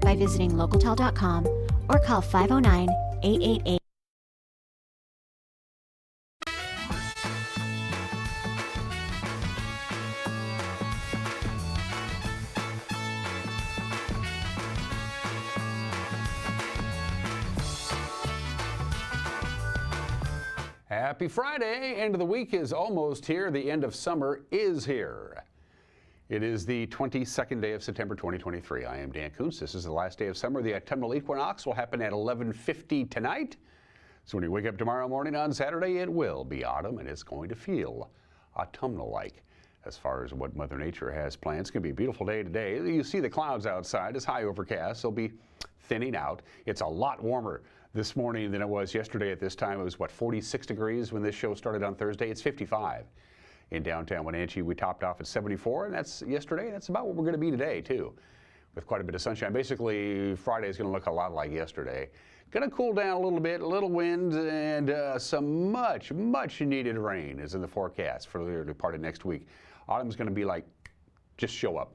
by visiting localtel.com or call 509-888. Happy Friday! End of the week is almost here. The end of summer is here. It is the 22nd day of September 2023. I am Dan Kuntz. This is the last day of summer. The autumnal equinox will happen at 11:50 tonight. So when you wake up tomorrow morning on Saturday, it will be autumn and it's going to feel autumnal-like. As far as what Mother Nature has planned, it's going to be a beautiful day today. You see the clouds outside. It's high overcast. They'll be thinning out. It's a lot warmer this morning than it was yesterday at this time. It was, 46 degrees when this show started on Thursday. It's 55 in downtown Wenatchee. We topped off at 74, and that's yesterday. That's about what we're going to be today, too, with quite a bit of sunshine. Basically, Friday is going to look a lot like yesterday. Going to cool down a little bit, a little wind, and some much needed rain is in the forecast for the early part of next week. Autumn's going to be like, just show up,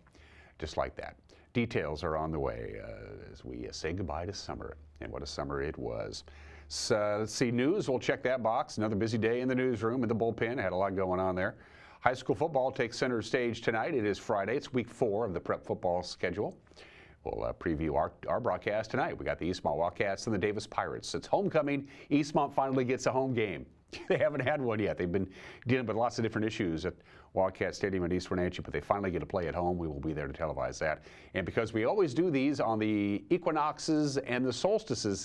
just like that. Details are on the way as we say goodbye to summer, and what a summer it was. So let's see, news, we'll check that box. Another busy day in the newsroom, in the bullpen. Had a lot going on there. High school football takes center stage tonight. It is Friday. It's week 4 of the prep football schedule. We'll preview our broadcast tonight. We got the Eastmont Wildcats and the Davis Pirates. It's homecoming. Eastmont finally gets a home game. They haven't had one yet. They've been dealing with lots of different issues at Wildcat Stadium in East Wenatchee, but they finally get to play at home. We will be there to televise that. And because we always do these on the equinoxes and the solstices,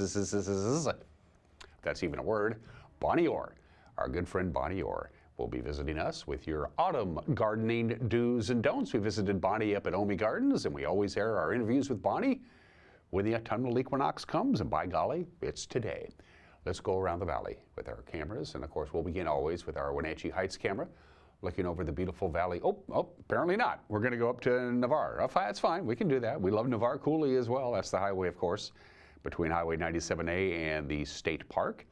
that's even a word, Bonnie Orr, our good friend Bonnie Orr, will be visiting us with your autumn gardening do's and don'ts. We visited Bonnie up at Omi Gardens, and we always air our interviews with Bonnie when the autumnal equinox comes, and by golly, it's today. Let's go around the valley with our cameras, and of course we'll begin always with our Wenatchee Heights camera, looking over the beautiful valley. Oh, apparently not. We're going to go up to Navarre. Oh, that's fine. We can do that. We love Navarre Coulee as well. That's the highway, of course, between Highway 97A and the State Park,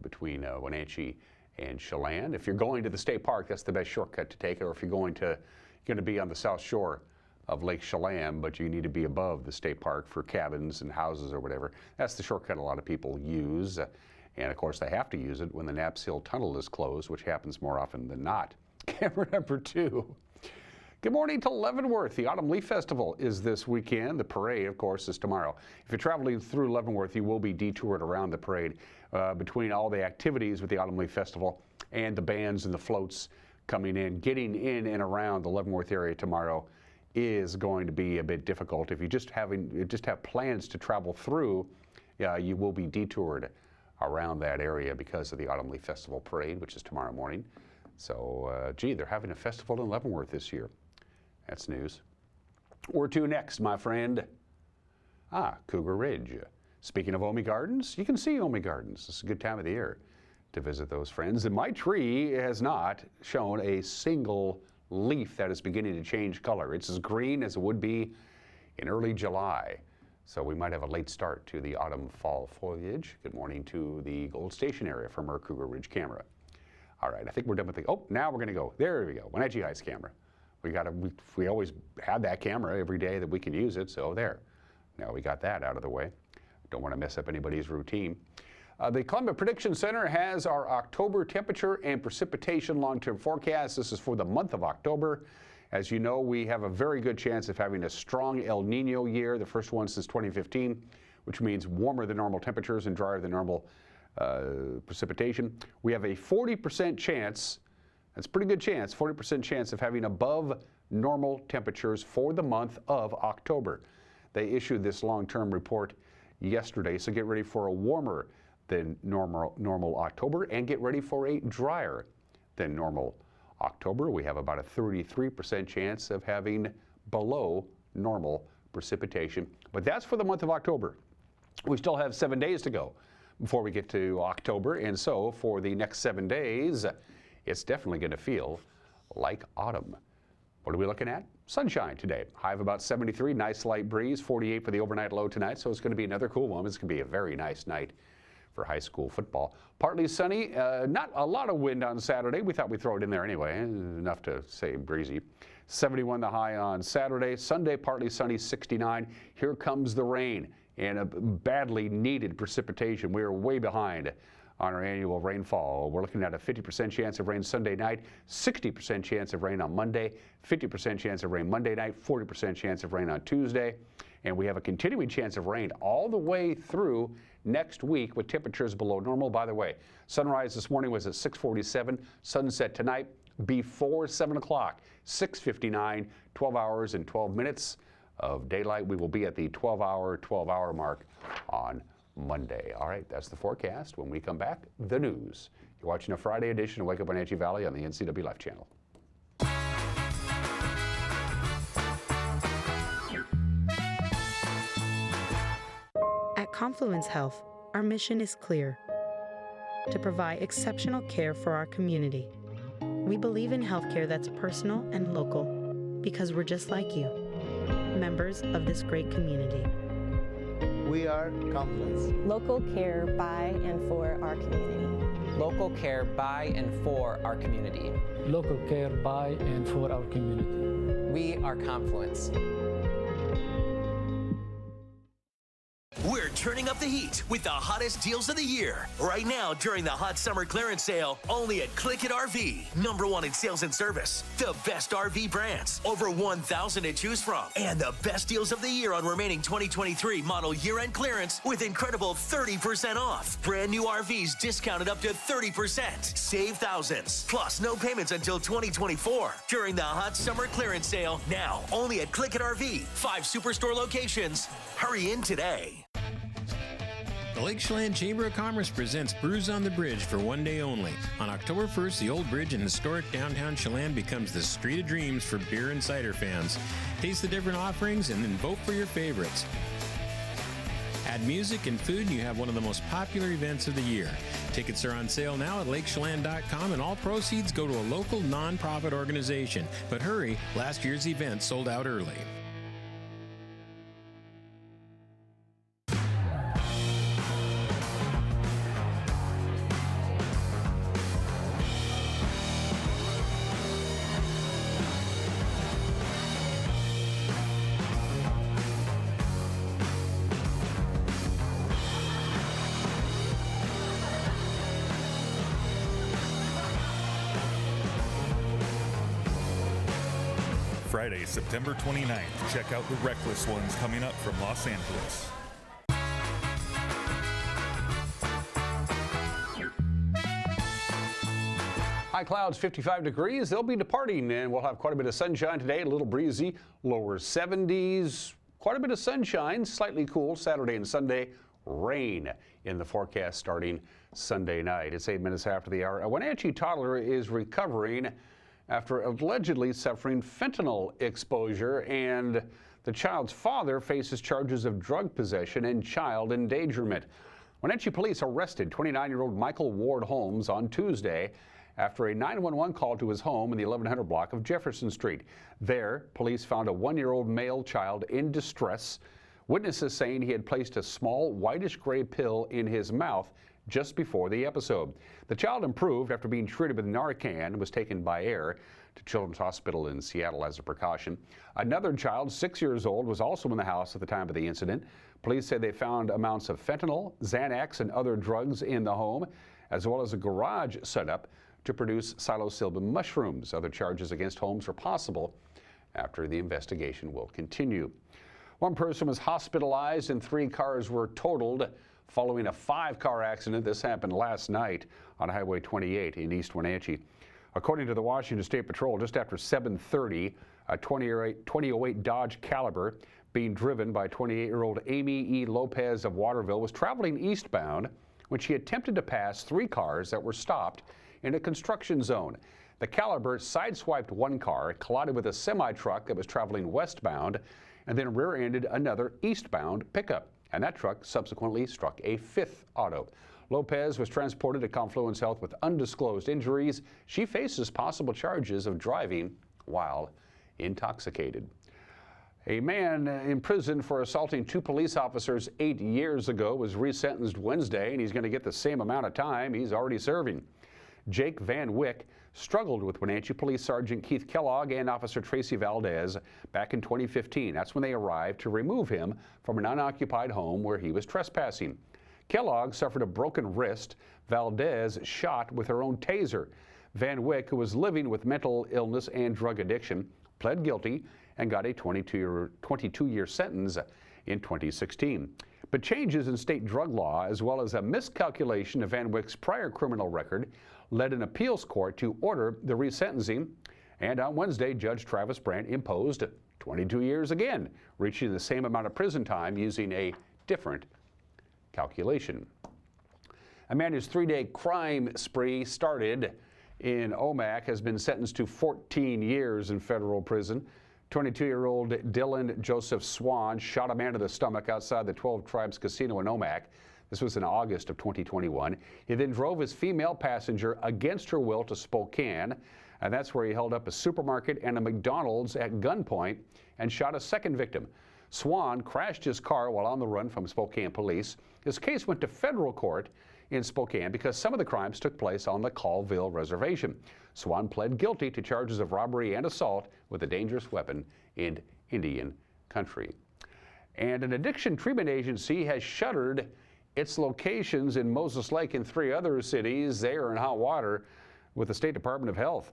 between Wenatchee and Chelan. If you're going to the State Park, that's the best shortcut to take, or if you're going to be on the south shore of Lake Chelan, but you need to be above the State Park for cabins and houses or whatever. That's the shortcut a lot of people use. And of course they have to use it when the Knaps Hill Tunnel is closed, which happens more often than not. Camera number 2. Good morning to Leavenworth. The Autumn Leaf Festival is this weekend. The parade, of course, is tomorrow. If you're traveling through Leavenworth, you will be detoured around the parade between all the activities with the Autumn Leaf Festival and the bands and the floats coming in. Getting in and around the Leavenworth area tomorrow is going to be a bit difficult. If you just have plans to travel through, you will be detoured around that area because of the Autumn Leaf Festival parade, which is tomorrow morning. So, gee, they're having a festival in Leavenworth this year. That's news. Where to next, my friend? Cougar Ridge. Speaking of Omi Gardens, you can see Omi Gardens. It's a good time of the year to visit those friends. And my tree has not shown a single leaf that is beginning to change color. It's as green as it would be in early July. So we might have a late start to the autumn-fall foliage. Good morning to the Gold Station area from our Cougar Ridge camera. All right, I think we're done with the, now we're gonna go. There we go, Wenatchee Heights camera. We always had that camera every day that we can use it, so there. Now we got that out of the way. Don't want to mess up anybody's routine. The Climate Prediction Center has our October temperature and precipitation long-term forecast. This is for the month of October. As you know, we have a very good chance of having a strong El Nino year, the first one since 2015, which means warmer than normal temperatures and drier than normal precipitation. We have a 40% chance, that's a pretty good chance, 40% chance of having above normal temperatures for the month of October. They issued this long-term report yesterday, so get ready for a warmer than normal October, and get ready for a drier than normal October. We have about a 33% chance of having below normal precipitation, but that's for the month of October. We still have 7 days to go before we get to October, and so for the next 7 days, it's definitely going to feel like autumn. What are we looking at? Sunshine today. High of about 73, nice light breeze, 48 for the overnight low tonight, so it's going to be another cool one. It's going to be a very nice night for high school football. Partly sunny, not a lot of wind on Saturday. We thought we'd throw it in there anyway, enough to say breezy. 71 the high on Saturday. Sunday, partly sunny, 69. Here comes the rain and a badly needed precipitation. We are way behind on our annual rainfall. We're looking at a 50% chance of rain Sunday night, 60% chance of rain on Monday, 50% chance of rain Monday night, 40% chance of rain on Tuesday. And we have a continuing chance of rain all the way through next week with temperatures below normal. By the way, sunrise this morning was at 6:47. Sunset tonight before 7 o'clock, 6:59, 12 hours and 12 minutes of daylight. We will be at the 12-hour mark on Monday. All right, that's the forecast. When we come back, the news. You're watching a Friday edition of Wake Up Wenatchee Valley on the NCW Life Channel. At Confluence Health, our mission is clear: to provide exceptional care for our community. We believe in healthcare that's personal and local because we're just like you, members of this great community. We are Confluence. Local care by and for our community. Local care by and for our community. Local care by and for our community. We are Confluence. We're turning up the heat with the hottest deals of the year. Right now, during the hot summer clearance sale, only at Click It RV. #1 in sales and service. The best RV brands. Over 1,000 to choose from. And the best deals of the year on remaining 2023 model year-end clearance with incredible 30% off. Brand new RVs discounted up to 30%. Save thousands. Plus, no payments until 2024. During the hot summer clearance sale. Now, only at Click It RV. 5 Superstore locations. Hurry in today. The Lake Chelan Chamber of Commerce presents Brews on the Bridge for one day only. On October 1st, the old bridge in historic downtown Chelan becomes the street of dreams for beer and cider fans. Taste the different offerings and then vote for your favorites. Add music and food and you have one of the most popular events of the year. Tickets are on sale now at lakechelan.com and all proceeds go to a local nonprofit organization. But hurry, last year's event sold out early. Friday, September 29th. Check out the Reckless Ones coming up from Los Angeles. High clouds, 55 degrees. They'll be departing, and we'll have quite a bit of sunshine today. A little breezy, lower 70s. Quite a bit of sunshine, slightly cool Saturday and Sunday. Rain in the forecast starting Sunday night. It's 8 minutes after the hour. A Wenatchee toddler is recovering after allegedly suffering fentanyl exposure, and the child's father faces charges of drug possession and child endangerment. Wenatchee police arrested 29-year-old Michael Ward Holmes on Tuesday after a 911 call to his home in the 1100 block of Jefferson Street. There, police found a 1-year-old male child in distress. Witnesses saying he had placed a small whitish gray pill in his mouth just before the episode. The child improved after being treated with Narcan and was taken by air to Children's Hospital in Seattle as a precaution. Another child, 6 years old, was also in the house at the time of the incident. Police say they found amounts of fentanyl, Xanax, and other drugs in the home, as well as a garage set up to produce psilocybin mushrooms. Other charges against Holmes are possible after the investigation will continue. One person was hospitalized and 3 cars were totaled following a 5-car accident. This happened last night on Highway 28 in East Wenatchee. According to the Washington State Patrol, just after 7:30, a 2008 Dodge Caliber being driven by 28-year-old Amy E. Lopez of Waterville was traveling eastbound when she attempted to pass 3 cars that were stopped in a construction zone. The Caliber sideswiped one car, collided with a semi-truck that was traveling westbound, and then rear-ended another eastbound pickup. And that truck subsequently struck a 5th auto. Lopez was transported to Confluence Health with undisclosed injuries. She faces possible charges of driving while intoxicated. A man in prison for assaulting 2 police officers 8 years ago was resentenced Wednesday, and he's going to get the same amount of time he's already serving. Jake Van Wyck struggled with Wenatchee Police Sergeant Keith Kellogg and Officer Tracy Valdez back in 2015. That's when they arrived to remove him from an unoccupied home where he was trespassing. Kellogg suffered a broken wrist. Valdez shot with her own taser. Van Wyck, who was living with mental illness and drug addiction, pled guilty and got a 22-year sentence in 2016. But changes in state drug law, as well as a miscalculation of Van Wyck's prior criminal record, led an appeals court to order the resentencing. And on Wednesday, Judge Travis Brandt imposed 22 years again, reaching the same amount of prison time using a different calculation. A man whose 3-day crime spree started in Omak has been sentenced to 14 years in federal prison. 22-year-old Dylan Joseph Swan shot a man in the stomach outside the 12 Tribes Casino in Omak. This was in August of 2021. He then drove his female passenger against her will to Spokane, and that's where he held up a supermarket and a McDonald's at gunpoint and shot a second victim. Swan crashed his car while on the run from Spokane police. His case went to federal court in Spokane because some of the crimes took place on the Colville Reservation. Swan pled guilty to charges of robbery and assault with a dangerous weapon in Indian country. And an addiction treatment agency has shuttered its locations in Moses Lake and 3 other cities. They are in hot water with the State Department of Health.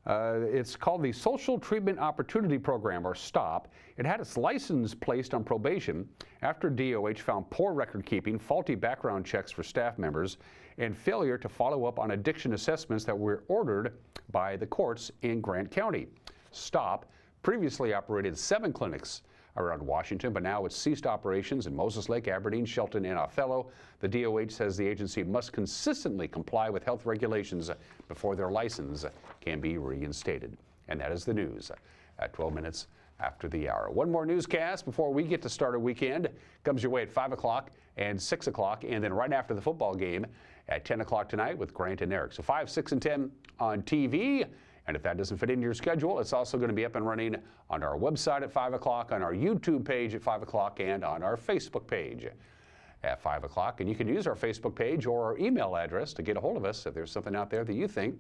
It's called the Social Treatment Opportunity Program, or STOP. It had its license placed on probation after DOH found poor record keeping, faulty background checks for staff members, and failure to follow up on addiction assessments that were ordered by the courts in Grant County. STOP previously operated 7 clinics around Washington, but now it's ceased operations in Moses Lake, Aberdeen, Shelton, and Othello. The DOH says the agency must consistently comply with health regulations before their license can be reinstated. And that is the news at 12 minutes after the hour. One more newscast before we get to start our weekend comes your way at 5 o'clock and 6 o'clock, and then right after the football game at 10 o'clock tonight with Grant and Eric. So 5, 6, and 10 on TV. And if that doesn't fit into your schedule, it's also going to be up and running on our website at 5 o'clock, on our YouTube page at 5 o'clock, and on our Facebook page at 5 o'clock. And you can use our Facebook page or our email address to get a hold of us if there's something out there that you think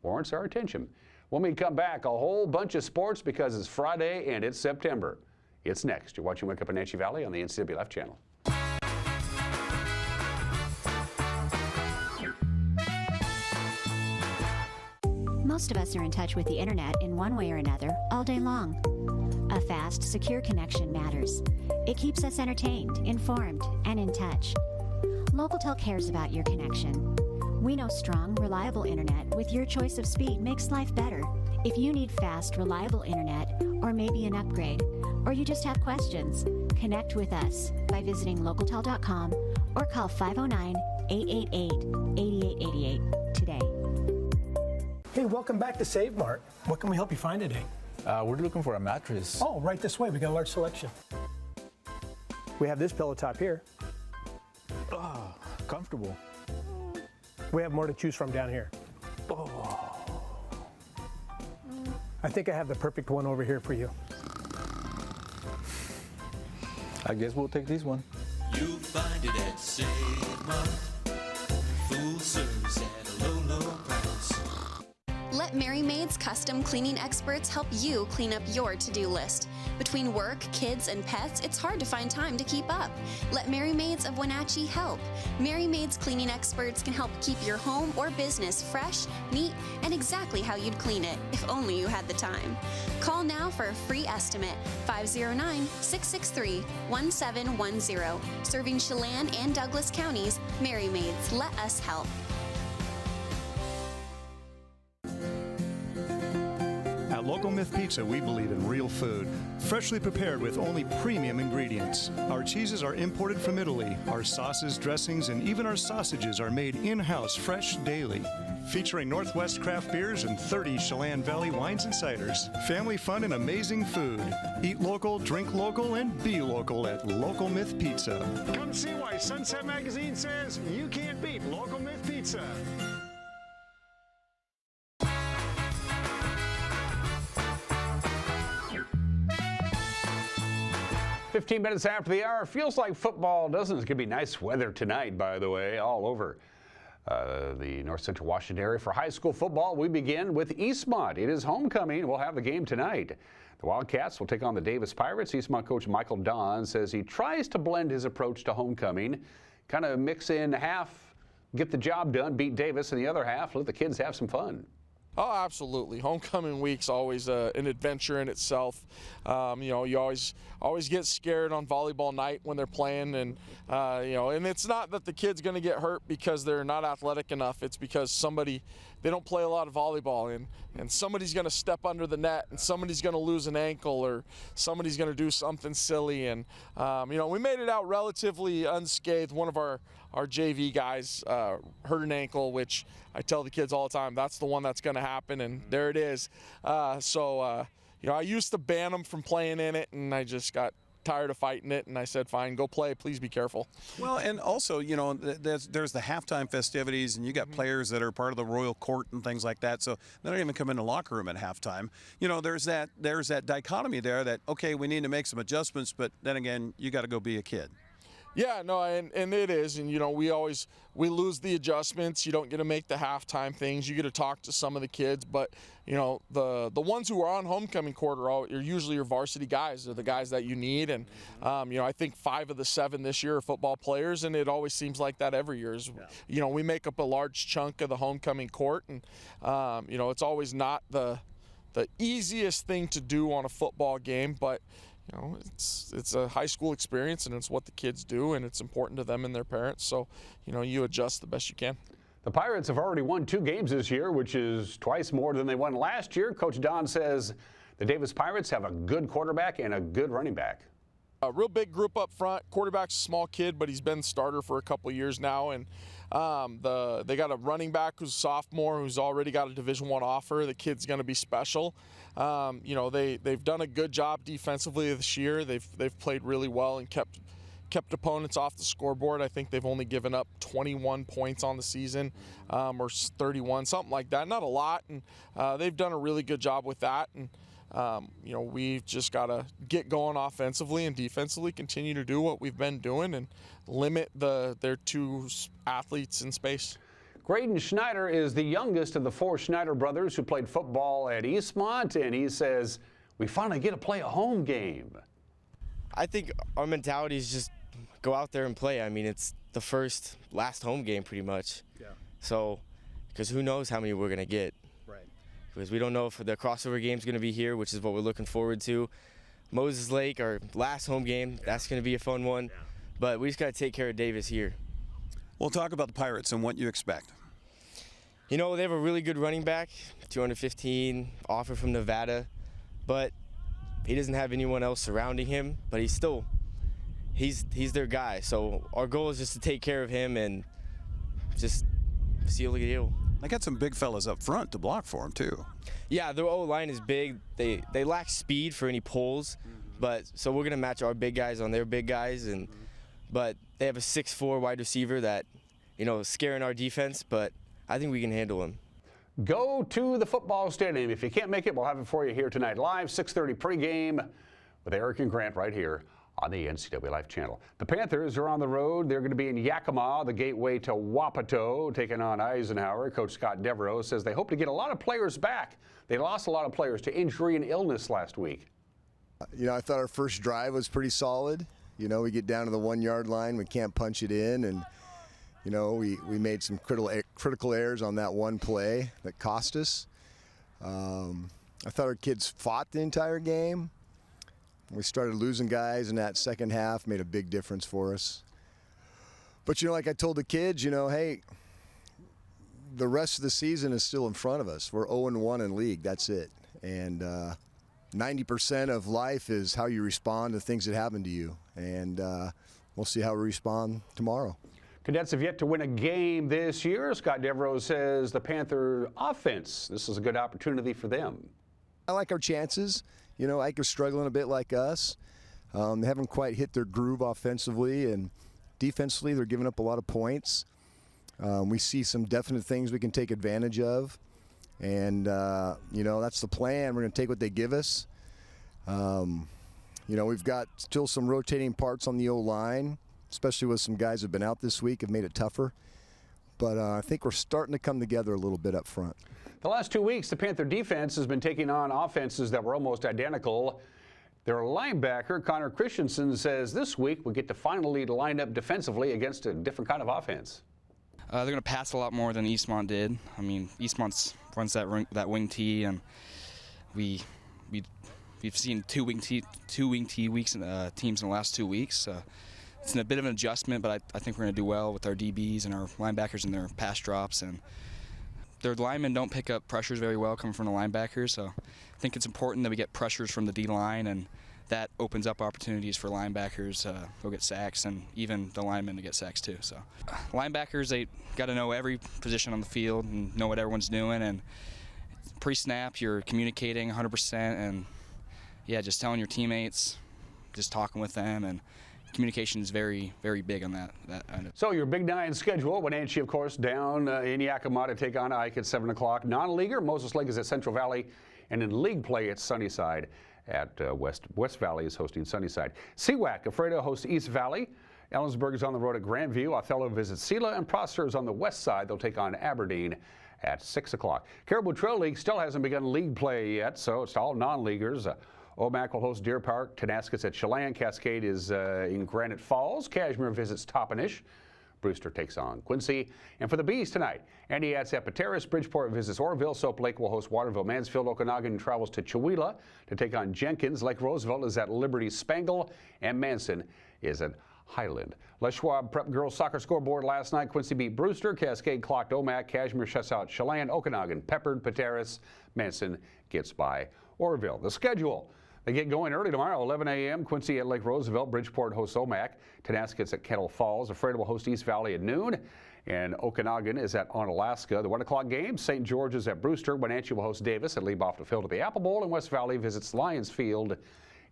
warrants our attention. When we come back, a whole bunch of sports because it's Friday and it's September. It's next. You're watching Wake Up Wenatchee Valley on the NCW Life channel. Most of us are in touch with the internet in one way or another all day long. A fast, secure connection matters. It keeps us entertained, informed, and in touch. Localtel cares about your connection. We know strong, reliable internet with your choice of speed makes life better. If you need fast, reliable internet, or maybe an upgrade, or you just have questions, connect with us by visiting localtel.com or call 509-888-8888 today. Hey, welcome back to Save Mart. What can we help you find today? We're looking for a mattress. Oh, right this way. We got a large selection. We have this pillow top here. Oh, comfortable. We have more to choose from down here. Oh. I think I have the perfect one over here for you. I guess we'll take this one. You'll find it at Save Mart. Full service at a low, low price. Let Mary Maid's custom cleaning experts help you clean up your to-do list. Between work, kids, and pets, it's hard to find time to keep up. Let Mary Maids of Wenatchee help. Mary Maid's cleaning experts can help keep your home or business fresh, neat, and exactly how you'd clean it, if only you had the time. Call now for a free estimate, 509-663-1710. Serving Chelan and Douglas counties, Mary Maids, let us help. At Local Myth Pizza, we believe in real food, freshly prepared with only premium ingredients. Our cheeses are imported from Italy. Our sauces, dressings, and even our sausages are made in-house fresh daily. Featuring Northwest craft beers and 30 Chelan Valley wines and ciders. Family fun and amazing food. Eat local, drink local, and be local at Local Myth Pizza. Come see why Sunset Magazine says you can't beat Local Myth Pizza. 15 minutes after the hour. Feels like football, doesn't it? It's going to be nice weather tonight, by the way, all over the North Central Washington area. For high school football, we begin with Eastmont. It is homecoming. We'll have the game tonight. The Wildcats will take on the Davis Pirates. Eastmont coach Michael Don says he tries to blend his approach to homecoming, kind of mix in half, get the job done, beat Davis, and the other half, let the kids have some fun. Oh, absolutely. Homecoming week's always an adventure in itself. You always get scared on volleyball night when they're playing, and and it's not that the kid's going to get hurt because they're not athletic enough. It's because they don't play a lot of volleyball, and somebody's going to step under the net, and somebody's going to lose an ankle, or somebody's going to do something silly. And we made it out relatively unscathed. One of our JV guys hurt an ankle, which I tell the kids all the time, that's the one that's going to happen, and there it is. I used to ban them from playing in it, and I just got tired of fighting it, and I said, fine, go play, please be careful. Well, and also, there's the halftime festivities, and you got players that are part of the Royal Court and things like that, so they don't even come in the locker room at halftime. There's that dichotomy there that, okay, we need to make some adjustments, but then again, you got to go be a kid. Yeah, no, and it is, and we lose the adjustments. You don't get to make the halftime things. You get to talk to some of the kids, but the ones who are on homecoming court are usually your varsity guys. They're the guys that you need, and I think 5 of the 7 this year are football players, and it always seems like that every year. We make up a large chunk of the homecoming court, and it's always not the easiest thing to do on a football game, but it's a high school experience, and it's what the kids do, and it's important to them and their parents. So, you adjust the best you can. The Pirates have already won 2 games this year, which is twice more than they won last year. Coach Don says the Davis Pirates have a good quarterback and a good running back. A real big group up front. Quarterback's a small kid, but he's been starter for a couple years now, and they got a running back who's a sophomore who's already got a Division I offer. The kid's going to be special. They've done a good job defensively this year. They've played really well and kept opponents off the scoreboard. I think they've only given up 21 points on the season, or 31, something like that. Not a lot, and they've done a really good job with that. And we've just got to get going offensively and defensively, continue to do what we've been doing, and limit their 2 athletes in space. Graydon Schneider is the youngest of the 4 Schneider brothers who played football at Eastmont, and he says, we finally get to play a home game. I think our mentality is just go out there and play. I mean, it's the last home game pretty much. Yeah. So, because who knows how many we're going to get. Right. Because we don't know if the crossover game's going to be here, which is what we're looking forward to. Moses Lake, our last home game, that's going to be a fun one. Yeah. But we just got to take care of Davis here. We'll talk about the Pirates and what you expect. They have a really good running back, 215, offer from Nevada, but he doesn't have anyone else surrounding him, but he's their guy. So our goal is just to take care of him and just seal the deal. They got some big fellas up front to block for him too. Yeah, their O-line is big. They lack speed for any pulls, but so we're gonna match our big guys on their big guys, but they have a 6'4" wide receiver that is scaring our defense, but I think we can handle him. Go to the football stadium. If you can't make it, we'll have it for you here tonight live, 6:30 pregame with Eric and Grant right here on the NCAA Life Channel. The Panthers are on the road. They're going to be in Yakima, the gateway to Wapato, taking on Eisenhower. Coach Scott Devereaux says they hope to get a lot of players back. They lost a lot of players to injury and illness last week. I thought our first drive was pretty solid. We get down to the 1-yard line, we can't punch it in, and we made some critical errors on that one play that cost us. I thought our kids fought the entire game. We started losing guys in that second half, made a big difference for us. But, like I told the kids, hey, the rest of the season is still in front of us. We're 0-1 in league, that's it. And 90% of life is how you respond to things that happen to you. And we'll see how we respond tomorrow. Cadets have yet to win a game this year. Scott Devereaux says the Panther offense, this is a good opportunity for them. I like our chances. Ike is struggling a bit like us. They haven't quite hit their groove offensively, and defensively they're giving up a lot of points. We see some definite things we can take advantage of, and that's the plan. We're going to take what they give us. We've got still some rotating parts on the O-line, especially with some guys who have been out this week, have made it tougher. but I think we're starting to come together a little bit up front. The last 2 weeks, the Panther defense has been taking on offenses that were almost identical. Their linebacker, Connor Christensen, says this week we get to finally line up defensively against a different kind of offense. They're going to pass a lot more than Eastmont did. I mean, Eastmont runs that wing tee, and we've seen two wing tee teams in the last 2 weeks. It's a bit of an adjustment, but I think we're going to do well with our DBs and our linebackers and their pass drops. And their linemen don't pick up pressures very well coming from the linebackers, so I think it's important that we get pressures from the D-line, and that opens up opportunities for linebackers to go get sacks, and even the linemen to get sacks too. So linebackers, they got to know every position on the field and know what everyone's doing, and pre-snap you're communicating 100%, and yeah, just telling your teammates, just talking with them, and communication is very, very big on that. So your Big 9 schedule, Wenatchee, of course, down in Yakima to take on Ike at 7 o'clock. Non-leaguer, Moses Lake is at Central Valley, and in league play at Sunnyside at West Valley is hosting Sunnyside. CWAC, Ephrata hosts East Valley. Ellensburg is on the road at Grandview. Othello visits Sela, and Prosser is on the west side. They'll take on Aberdeen at 6 o'clock. Caribou Trail League still hasn't begun league play yet, so it's all non-leaguers. Omak will host Deer Park. Tenascus at Chelan. Cascade is in Granite Falls. Cashmere visits Toppenish. Brewster takes on Quincy. And for the Bees tonight, Antioch at Pateris. Bridgeport visits Orville. Soap Lake will host Waterville. Mansfield, Okanagan travels to Chewelah to take on Jenkins. Lake Roosevelt is at Liberty Spangle. And Manson is at Highland. Les Schwab Prep Girls Soccer scoreboard last night. Quincy beat Brewster. Cascade clocked Omak. Cashmere shuts out Chelan. Okanagan peppered Pateris. Manson gets by Orville. The schedule. They get going early tomorrow, 11 a.m. Quincy at Lake Roosevelt. Bridgeport hosts Omak. Tenascus at Kettle Falls. Ephrata will host East Valley at noon. And Okanagan is at Onalaska. The 1 o'clock game, St. George is at Brewster. Wenatchee will host Davis and leave off the field at the Apple Bowl. And West Valley visits Lions Field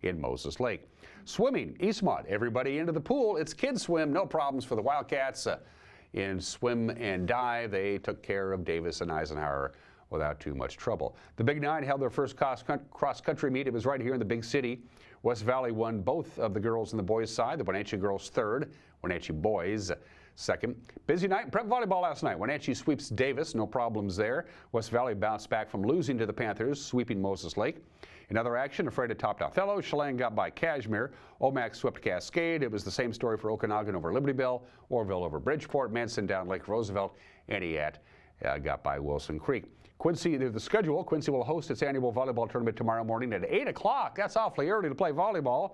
in Moses Lake. Swimming, Eastmont, everybody into the pool. It's kids swim, no problems for the Wildcats. In swim and dive, they took care of Davis and Eisenhower without too much trouble. The Big 9 held their first cross-country meet. It was right here in the big city. West Valley won both of the girls and the boys' side. The Wenatchee girls third, Wenatchee boys second. Busy night in prep volleyball last night. Wenatchee sweeps Davis, no problems there. West Valley bounced back from losing to the Panthers, sweeping Moses Lake. In other action, Ephrata topped Othello. Chelan got by Cashmere. Omak swept Cascade. It was the same story for Okanagan over Libertyville, Orville over Bridgeport, Manson down Lake Roosevelt, and Antioch got by Wilson Creek. Quincy, the schedule, Quincy will host its annual volleyball tournament tomorrow morning at 8 o'clock. That's awfully early to play volleyball.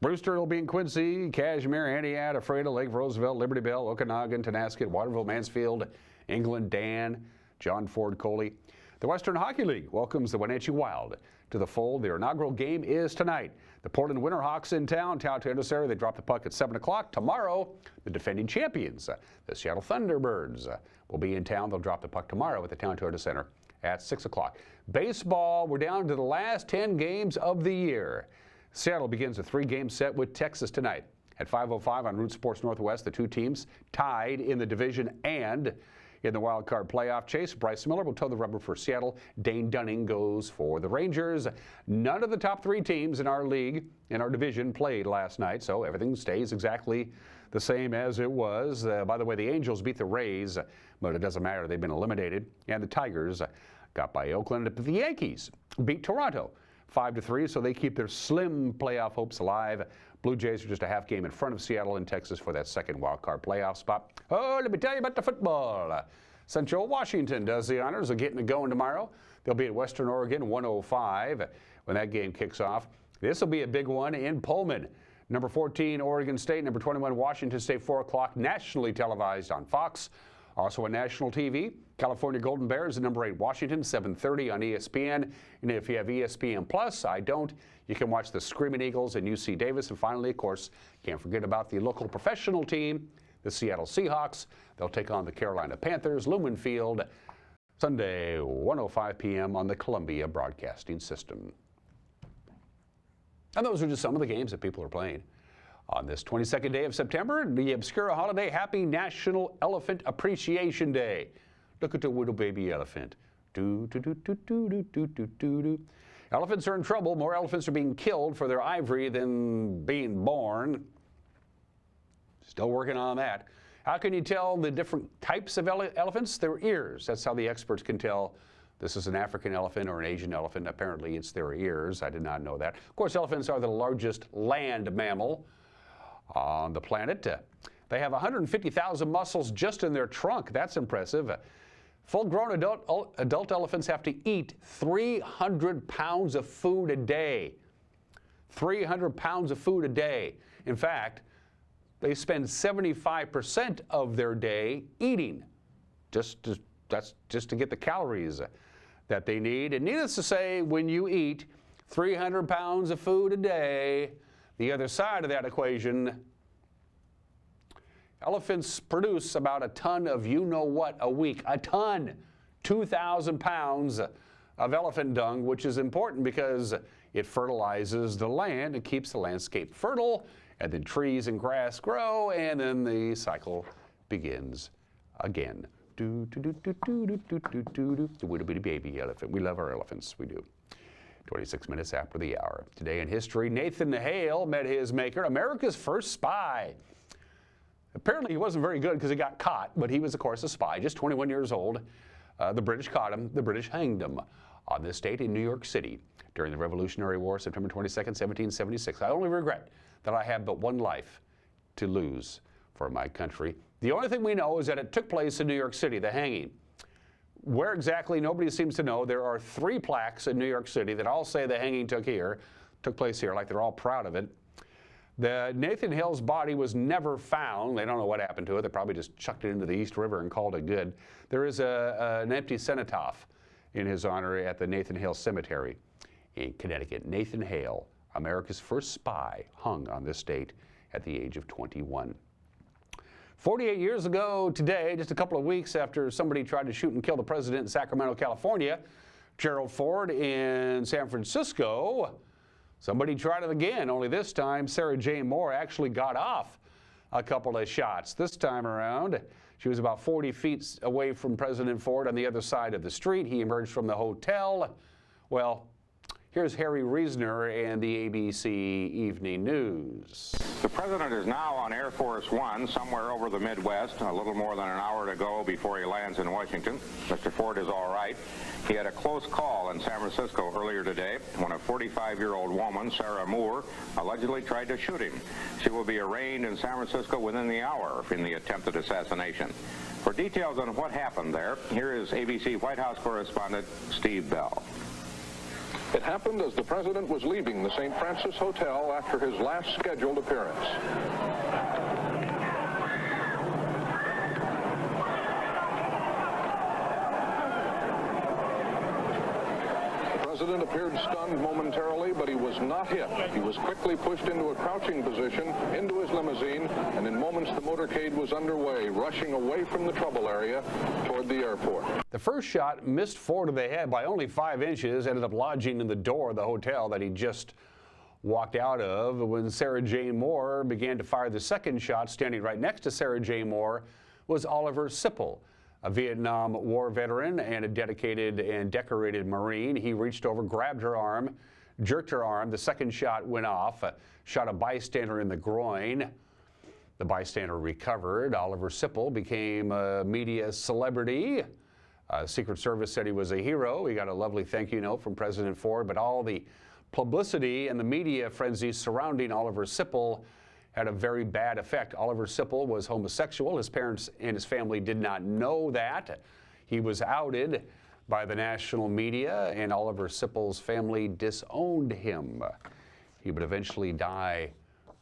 Brewster will be in Quincy, Cashmere, Antioch, Ephrata, Lake Roosevelt, Libertyville, Okanagan, Tenascus, Waterville, Mansfield, England, Dan, John Ford, Coley. The Western Hockey League welcomes the Wenatchee Wild to the fold. Their inaugural game is tonight. The Portland Winterhawks in town. Tennis area. They drop the puck at 7 o'clock. Tomorrow, the defending champions, the Seattle Thunderbirds, will be in town. They'll drop the puck tomorrow at the Town Toyota Center at 6 o'clock. Baseball, we're down to the last 10 games of the year. Seattle begins a 3-game set with Texas tonight. At 5:05 on Root Sports Northwest, the two teams tied in the division and in the wild card playoff chase. Bryce Miller will toe the rubber for Seattle. Dane Dunning goes for the Rangers. None of the top 3 teams in our league, in our division, played last night, so everything stays exactly the same as it was. By the way, the Angels beat the Rays, but it doesn't matter. They've been eliminated. And the Tigers got by Oakland. The Yankees beat Toronto 5-3, so they keep their slim playoff hopes alive. Blue Jays are just a half game in front of Seattle and Texas for that second wild card playoff spot. Oh, let me tell you about the football. Central Washington does the honors of getting it going tomorrow. They'll be at Western Oregon 1:05 when that game kicks off. This will be a big one in Pullman. Number 14, Oregon State. Number 21, Washington State, 4 o'clock, nationally televised on Fox. Also on national TV, California Golden Bears at number 8, Washington, 7:30 on ESPN. And if you have ESPN Plus, I don't, you can watch the Screaming Eagles and UC Davis. And finally, of course, can't forget about the local professional team, the Seattle Seahawks. They'll take on the Carolina Panthers, Lumen Field, Sunday, 1:05 p.m. on the Columbia Broadcasting System. And those are just some of the games that people are playing. On this 22nd day of September, the Obscura holiday, happy National Elephant Appreciation Day. Look at the little baby elephant. Do, do, do, do, do, do, do, do, do. Elephants are in trouble. More elephants are being killed for their ivory than being born. Still working on that. How can you tell the different types of elephants? Their ears. That's how the experts can tell this is an African elephant or an Asian elephant. Apparently, it's their ears. I did not know that. Of course, elephants are the largest land mammal on the planet. They have 150,000 muscles just in their trunk. That's impressive. Full-grown adult elephants have to eat 300 pounds of food a day. 300 pounds of food a day. In fact, they spend 75% of their day eating. That's just to get the calories that they need. And needless to say, when you eat 300 pounds of food a day, the other side of that equation, elephants produce about a ton of you-know-what a week. A ton. 2,000 pounds of elephant dung, which is important because it fertilizes the land. It keeps the landscape fertile, and then trees and grass grow, and then the cycle begins again. The little bitty baby elephant. We love our elephants. We do. 26 minutes after the hour. Today in history, Nathan Hale met his maker, America's first spy. Apparently he wasn't very good because he got caught, but he was, of course, a spy, just 21 years old. The British caught him. The British hanged him on this date in New York City during the Revolutionary War, September 22nd, 1776. I only regret that I have but one life to lose for my country. The only thing we know is that it took place in New York City, the hanging. Where exactly, nobody seems to know. There are 3 plaques in New York City that all say the hanging took place here, like they're all proud of it. The Nathan Hale's body was never found. They don't know what happened to it. They probably just chucked it into the East River and called it good. There is an empty cenotaph in his honor at the Nathan Hale Cemetery in Connecticut. Nathan Hale, America's first spy, hung on this date at the age of 21. 48 years ago today, just a couple of weeks after somebody tried to shoot and kill the president in Sacramento, California, Gerald Ford in San Francisco, somebody tried it again, only this time Sarah Jane Moore actually got off a couple of shots. This time around, she was about 40 feet away from President Ford on the other side of the street. He emerged from the hotel. Well, here's Harry Reisner and the ABC Evening News. The president is now on Air Force One, somewhere over the Midwest, a little more than an hour to go before he lands in Washington. Mr. Ford is all right. He had a close call in San Francisco earlier today when a 45-year-old woman, Sarah Moore, allegedly tried to shoot him. She will be arraigned in San Francisco within the hour in the attempted assassination. For details on what happened there, here is ABC White House correspondent Steve Bell. It happened as the president was leaving the St. Francis Hotel after his last scheduled appearance. The president appeared stunned momentarily, but he was not hit. He was quickly pushed into a crouching position, into his limousine, and in moments the motorcade was underway, rushing away from the trouble area toward the airport. The first shot missed Ford in the head by only 5 inches, ended up lodging in the door of the hotel that he just walked out of. When Sarah Jane Moore began to fire the second shot, standing right next to Sarah Jane Moore was Oliver Sipple, a Vietnam War veteran and a dedicated and decorated Marine. He reached over, grabbed her arm, jerked her arm. The second shot went off, shot a bystander in the groin. The bystander recovered. Oliver Sipple became a media celebrity. Secret Service said he was a hero. He got a lovely thank you note from President Ford, but all the publicity and the media frenzy surrounding Oliver Sipple had a very bad effect. Oliver Sipple was homosexual. His parents and his family did not know that. He was outed by the national media, and Oliver Sipple's family disowned him. He would eventually die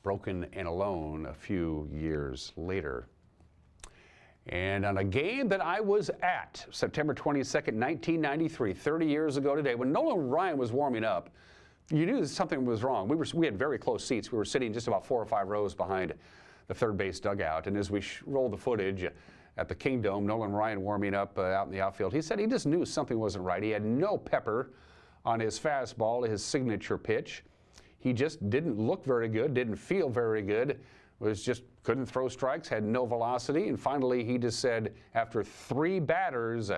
broken and alone a few years later. And on a game that I was at, September 22nd, 1993, 30 years ago today, when Nolan Ryan was warming up, you knew something was wrong. We had very close seats. We were sitting just about 4 or 5 rows behind the third base dugout. And as we rolled the footage at the Kingdome, Nolan Ryan warming up out in the outfield, he said he just knew something wasn't right. He had no pepper on his fastball, his signature pitch. He just didn't look very good, didn't feel very good, couldn't throw strikes, had no velocity. And finally, he just said, after 3 batters,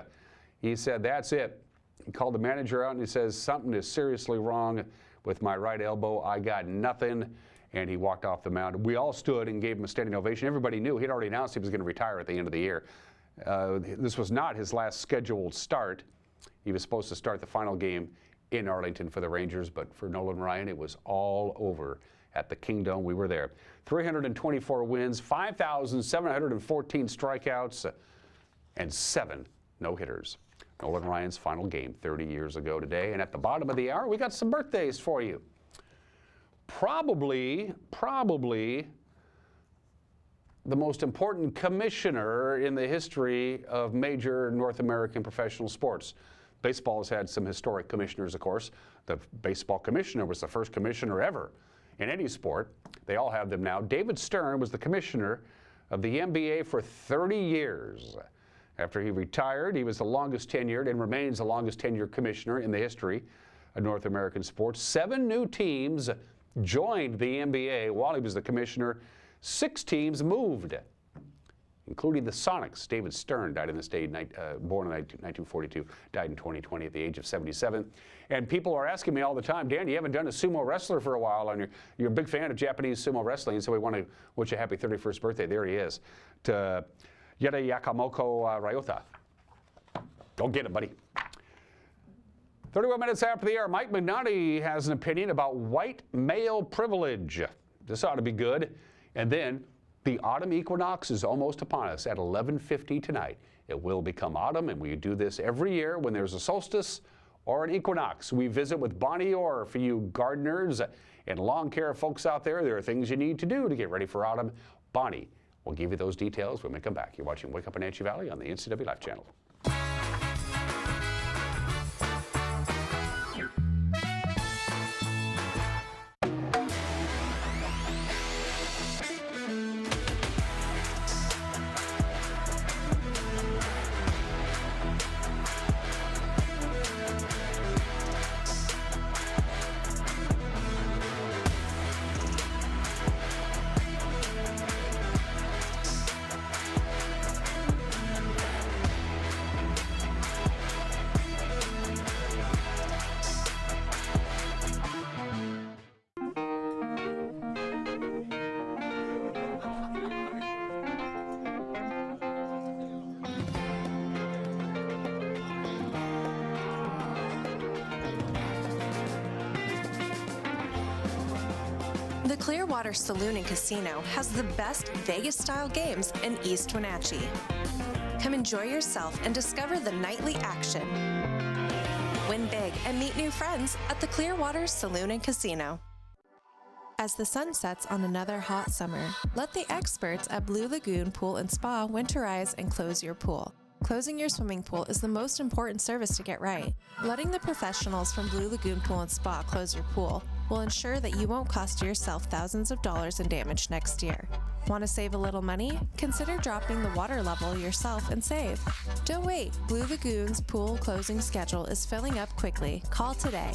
he said, that's it. He called the manager out and he says, something is seriously wrong with my right elbow. I got nothing. and he walked off the mound. We all stood and gave him a standing ovation. Everybody knew he'd already announced he was going to retire at the end of the year. This was not his last scheduled start. He was supposed to start the final game in Arlington for the Rangers, but for Nolan Ryan, it was all over at the Kingdom. We were there. 324 wins, 5,714 strikeouts, and 7 no-hitters. Nolan Ryan's final game 30 years ago today. And at the bottom of the hour, we got some birthdays for you. Probably the most important commissioner in the history of major North American professional sports. Baseball has had some historic commissioners, of course. The baseball commissioner was the first commissioner ever in any sport. They all have them now. David Stern was the commissioner of the NBA for 30 years. After he retired, he was the longest tenured and remains the longest tenured commissioner in the history of North American sports. 7 new teams joined the NBA while he was the commissioner. 6 teams moved, including the Sonics. David Stern died in this day, born in 1942, died in 2020 at the age of 77. And people are asking me all the time, Dan, you haven't done a sumo wrestler for a while, and you're a big fan of Japanese sumo wrestling, so we want to wish you a happy 31st birthday. There he is, to Yada Yakamoko Ryota. Go get it, buddy. 31 minutes after the hour, Mike McNaughty has an opinion about white male privilege. This ought to be good. And then the autumn equinox is almost upon us at 11:50 tonight. It will become autumn, and we do this every year when there's a solstice or an equinox. We visit with Bonnie Orr for you gardeners and lawn care folks out there. There are things you need to do to get ready for autumn. Bonnie will give you those details when we come back. You're watching Wake Up in Wenatchee Valley on the NCW Life channel. The Clearwater Saloon and Casino has the best Vegas-style games in East Wenatchee. Come enjoy yourself and discover the nightly action. Win big and meet new friends at the Clearwater Saloon and Casino. As the sun sets on another hot summer, let the experts at Blue Lagoon Pool and Spa winterize and close your pool. Closing your swimming pool is the most important service to get right. Letting the professionals from Blue Lagoon Pool and Spa close your pool will ensure that you won't cost yourself thousands of dollars in damage next year. Want to save a little money? Consider dropping the water level yourself and save. Don't wait. Blue Lagoon's pool closing schedule is filling up quickly. Call today.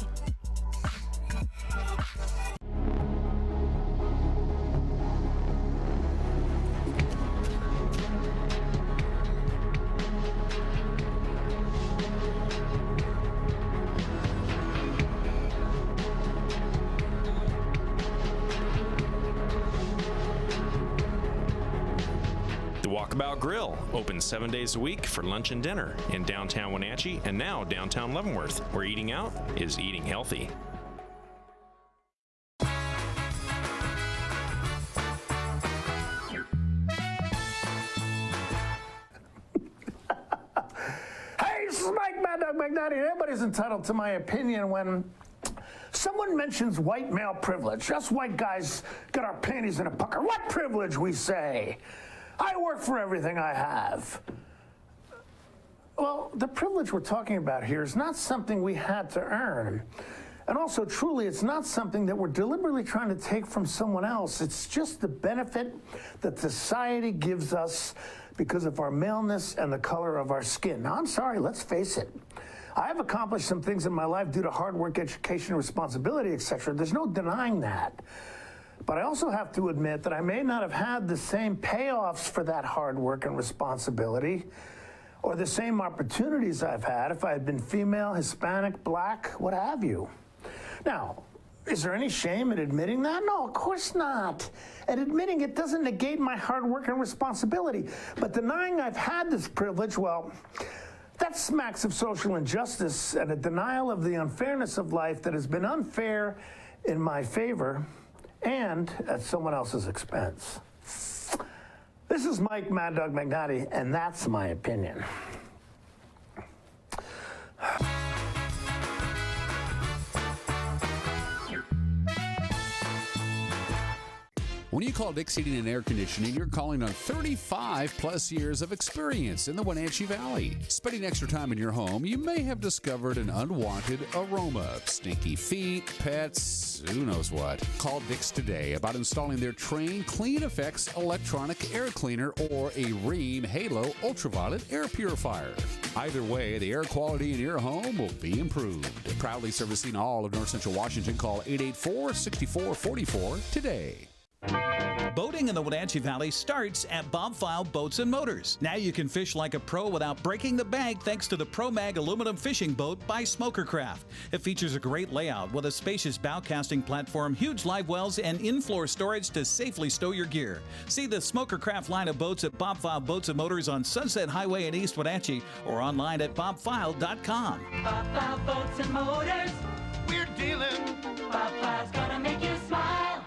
Walkabout Grill, open 7 days a week for lunch and dinner in downtown Wenatchee and now downtown Leavenworth, where eating out is eating healthy. Hey, this is Mike Mad Dog McNaughty. Everybody's entitled to my opinion when someone mentions white male privilege. Us white guys got our panties in a pucker. What privilege, we say? I work for everything I have. Well, the privilege we're talking about here is not something we had to earn. And also, truly, it's not something that we're deliberately trying to take from someone else. It's just the benefit that society gives us because of our maleness and the color of our skin. Now, I'm sorry, let's face it. I have accomplished some things in my life due to hard work, education, responsibility, etc. There's no denying that. But I also have to admit that I may not have had the same payoffs for that hard work and responsibility or the same opportunities I've had if I had been female, Hispanic, black, what have you. Now, Is there any shame in admitting that? No, of course not. And admitting it doesn't negate my hard work and responsibility. But denying I've had this privilege, well, that smacks of social injustice and a denial of the unfairness of life that has been unfair in my favor and at someone else's expense. This is Mike Mad Dog Magnotti, and that's my opinion. When you call Dick's Heating and Air Conditioning, you're calling on 35 plus years of experience in the Wenatchee Valley. Spending extra time in your home, you may have discovered an unwanted aroma, stinky feet, pets, who knows what. Call Dick's today about installing their Train Clean Effects electronic air cleaner or a Rheem Halo ultraviolet air purifier. Either way, the air quality in your home will be improved. Proudly servicing all of North Central Washington, call 884-6444 today. Boating in the Wenatchee Valley starts at Bob File Boats and Motors. Now you can fish like a pro without breaking the bank thanks to the ProMag aluminum fishing boat by Smokercraft. It features a great layout with a spacious bow casting platform, huge live wells, and in-floor storage to safely stow your gear. See the Smokercraft line of boats at Bob File Boats and Motors on Sunset Highway in East Wenatchee or online at bobfile.com. Bob File Boats and Motors, we're dealing. Bob File's gonna make you smile.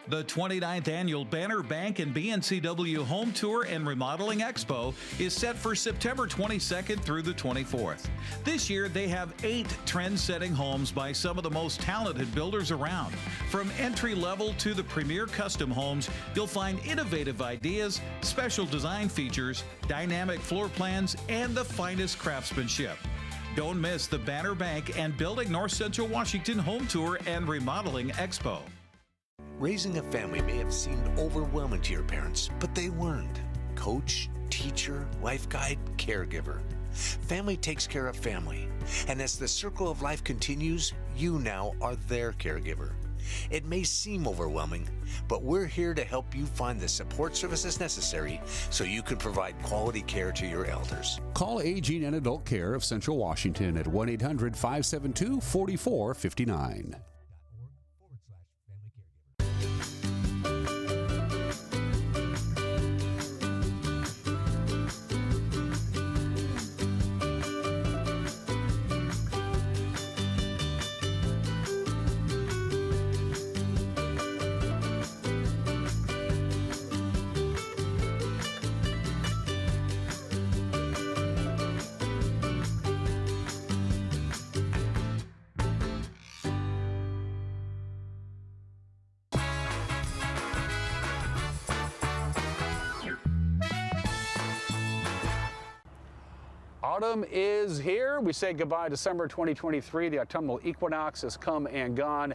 The 29th Annual Banner Bank and BNCW Home Tour and Remodeling Expo is set for September 22nd through the 24th. This year, they have 8 trend-setting homes by some of the most talented builders around. From entry-level to the premier custom homes, you'll find innovative ideas, special design features, dynamic floor plans, and the finest craftsmanship. Don't miss the Banner Bank and Building North Central Washington Home Tour and Remodeling Expo. Raising a family may have seemed overwhelming to your parents, but they weren't. Coach, teacher, life guide, caregiver. Family takes care of family. And as the circle of life continues, you now are their caregiver. It may seem overwhelming, but we're here to help you find the support services necessary so you can provide quality care to your elders. Call Aging and Adult Care of Central Washington at 1-800-572-4459. Autumn is here. We say goodbye to summer 2023. The autumnal equinox has come and gone.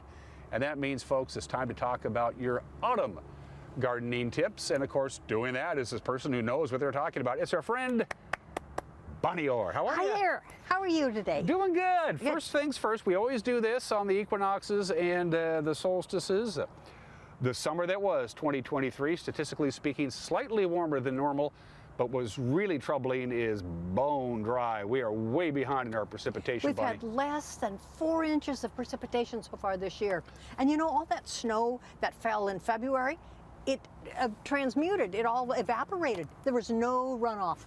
And that means, folks, it's time to talk about your autumn gardening tips. And of course, doing that is this person who knows what they're talking about. It's our friend, Bonnie Orr. How are you? Hi there. How are you today? Doing good. First things first, we always do this on the equinoxes and the solstices. The summer that was 2023, statistically speaking, slightly warmer than normal. But what's really troubling is bone dry. We are way behind in our precipitation, We've had less than 4 inches of precipitation so far this year. And you know, all that snow that fell in February, it transmuted, it all evaporated. There was no runoff.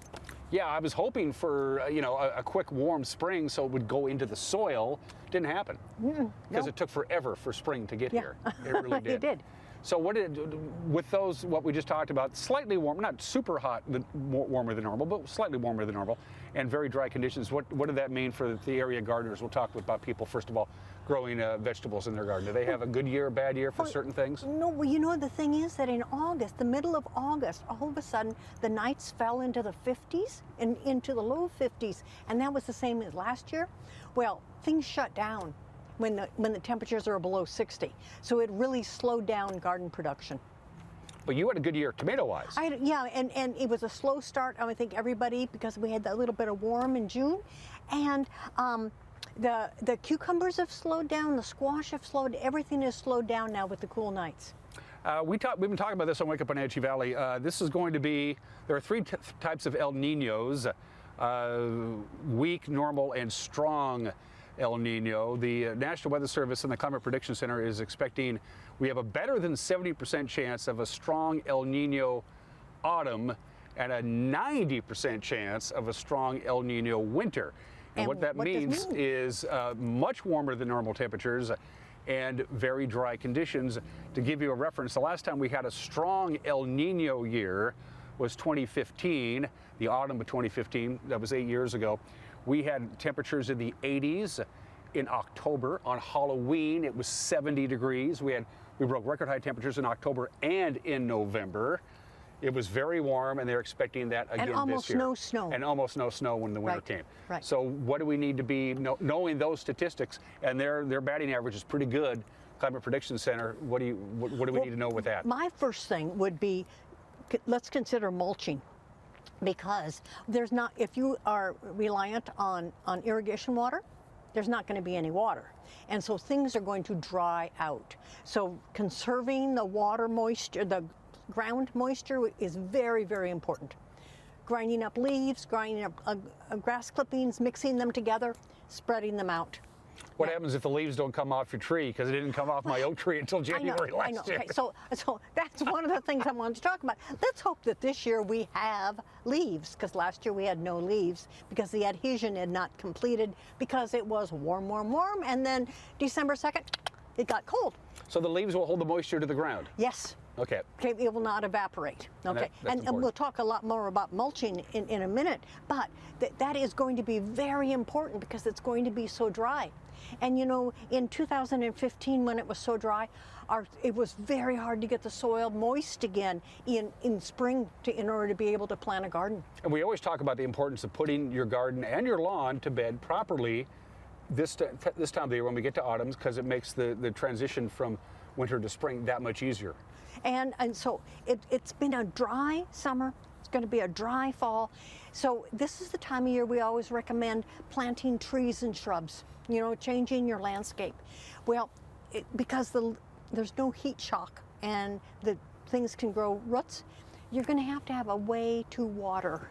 Yeah, I was hoping for, a quick warm spring so it would go into the soil. Didn't happen. Because it took forever for spring to get here. It really did. It did. So with those, what we just talked about, slightly warm, not super hot, warmer than normal, but slightly warmer than normal, and very dry conditions, what did that mean for the area gardeners? We'll talk about people, first of all, growing vegetables in their garden. Do they have a good year, a bad year for certain things? No, well, you know, the thing is that in August, the middle of August, all of a sudden, the nights fell into the 50s and into the low 50s, and that was the same as last year. Well, things shut down when the temperatures are below 60. So it really slowed down garden production. But you had a good year tomato-wise. Yeah, and it was a slow start. I think everybody, because we had that little bit of warm in June. And the cucumbers have slowed down, the squash have slowed, everything has slowed down now with the cool nights. We've been talking about this on Wake Up Wenatchee Valley. This is going to be, there are 3 types of El Niños, weak, normal, and strong El Nino. The National Weather Service and the Climate Prediction Center is expecting we have a better than 70% chance of a strong El Nino autumn and a 90% chance of a strong El Nino winter. And what that means is much warmer than normal temperatures and very dry conditions. To give you a reference, the last time we had a strong El Nino year was 2015, the autumn of 2015. That was 8 years ago. We had temperatures in the 80s in October. On Halloween, it was 70 degrees. We broke record high temperatures in October and in November. It was very warm, and they're expecting that again this year. And almost no snow. And almost no snow when the winter came. Right. So what do we need to be, knowing those statistics, and their batting average is pretty good, Climate Prediction Center, what do we need to know with that? My first thing would be, let's consider mulching. Because there's not, if you are reliant on irrigation water, there's not going to be any water. And so things are going to dry out. So conserving the water moisture, the ground moisture is very, very important. Grinding up leaves, grinding up grass clippings, mixing them together, spreading them out. What happens if the leaves don't come off your tree? Because it didn't come off my oak tree until January last year. Okay, so that's one of the things I wanted to talk about. Let's hope that this year we have leaves, because last year we had no leaves because the adhesion had not completed because it was warm, warm, warm, and then December 2nd, it got cold. So the leaves will hold the moisture to the ground? Yes. Okay. Okay, it will not evaporate. Okay, and we'll talk a lot more about mulching in a minute, but that is going to be very important because it's going to be so dry. And you know, in 2015, when it was so dry, it was very hard to get the soil moist again in spring in order to be able to plant a garden. And we always talk about the importance of putting your garden and your lawn to bed properly this time of the year when we get to autumns, because it makes the transition from winter to spring that much easier. And so it's been a dry summer. It's going to be a dry fall. So this is the time of year we always recommend planting trees and shrubs, you know, changing your landscape. Well, because there's no heat shock and the things can grow roots, you're going to have a way to water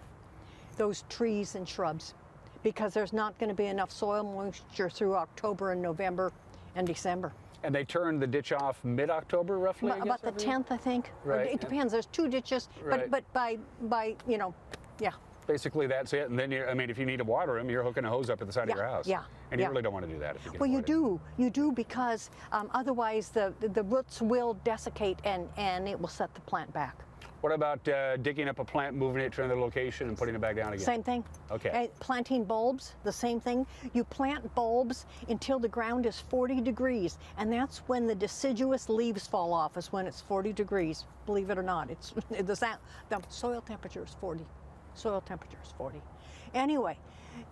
those trees and shrubs because there's not going to be enough soil moisture through October and November and December. And they turn the ditch off mid-October, roughly? About the 10th, I think. Right. It depends. There's 2 ditches, Right. but by you know, yeah. Basically, that's it. And then, if you need to water them, you're hooking a hose up at the side of your house. Yeah. And you really don't want to do that if you can. Well, you do because otherwise the roots will desiccate and it will set the plant back. What about digging up a plant, moving it to another location, and putting it back down again? Same thing. Okay. And planting bulbs, the same thing. You plant bulbs until the ground is 40 degrees, and that's when the deciduous leaves fall off, is when it's 40 degrees. Believe it or not, the soil temperature is 40. Soil temperature is 40. Anyway,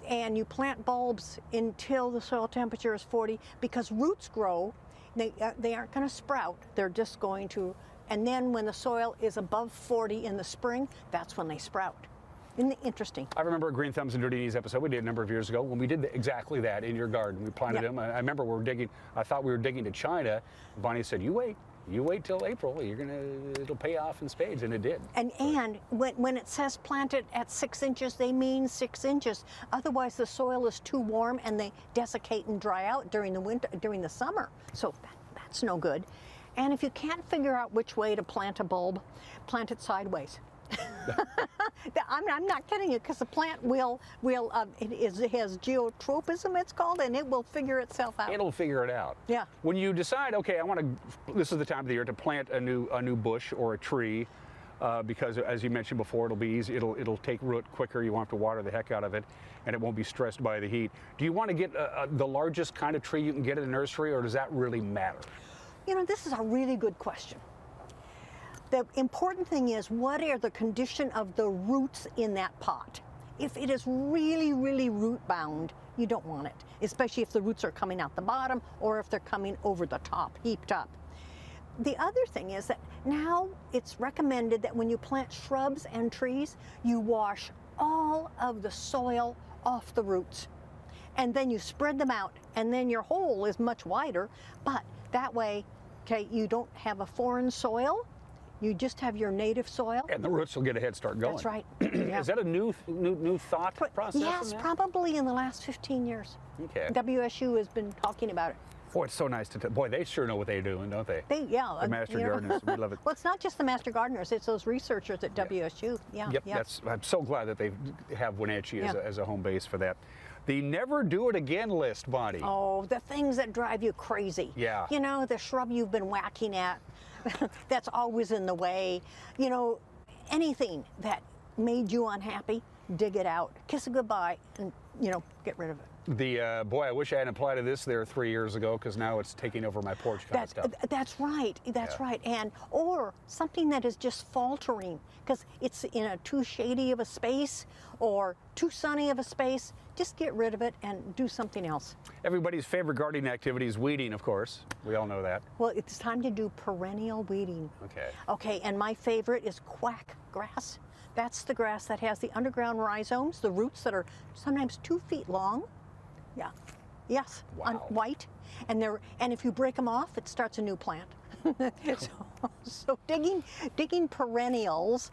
and you plant bulbs until the soil temperature is 40 because roots grow. They aren't going to sprout. They're just going to. And then when the soil is above 40 in the spring, that's when they sprout. Isn't it interesting? I remember a Green Thumbs and Dirty Knees episode we did a number of years ago when we did exactly that in your garden. We planted them. I remember I thought we were digging to China. Bonnie said, you wait till April, it'll pay off in spades, and it did. And when it says planted at 6 inches, they mean 6 inches. Otherwise the soil is too warm and they desiccate and dry out during the summer. So that's no good. And if you can't figure out which way to plant a bulb, plant it sideways. I'm not kidding you, because the plant it has geotropism, it's called, and it will figure itself out. It'll figure it out. Yeah. When you decide, okay, this is the time of the year to plant a new bush or a tree, because as you mentioned before, it'll be easy. It'll take root quicker. You won't have to water the heck out of it, and it won't be stressed by the heat. Do you want to get the largest kind of tree you can get in a nursery, or does that really matter? You know, this is a really good question. The important thing is, what are the condition of the roots in that pot? If it is really, really root bound, you don't want it, especially if the roots are coming out the bottom or if they're coming over the top, heaped up. The other thing is that now it's recommended that when you plant shrubs and trees, you wash all of the soil off the roots. And then you spread them out, and then your hole is much wider, but that way, okay, you don't have a foreign soil You just have your native soil. And the roots will get a head start going. That's right. Yeah. Is that a new thought process? Yes, probably in the last 15 years. Okay. WSU has been talking about it. Boy, it's so nice to boy, they sure know what they're doing, don't they? The master gardeners, we love it. Well, it's not just the master gardeners; it's those researchers at WSU. Yeah. Yep. I'm so glad that they have Wenatchee as a home base for that. The never do it again list, Bonnie. Oh, the things that drive you crazy. Yeah. You know, the shrub you've been whacking at, that's always in the way. You know, anything that made you unhappy, dig it out, kiss it goodbye, and, you know, get rid of it. Boy, I wish I hadn't applied to this there 3 years ago, because now it's taking over my porch kind of stuff. That's right. That's right. And or something that is just faltering because it's in a too shady of a space or too sunny of a space. Just get rid of it and do something else. Everybody's favorite gardening activity is weeding, of course. We all know that. Well, it's time to do perennial weeding. Okay. Okay, and my favorite is quack grass. That's the grass that has the underground rhizomes, the roots that are sometimes 2 feet long. Yeah. Yes. Wow. White, and if you break them off, it starts a new plant. so digging perennials,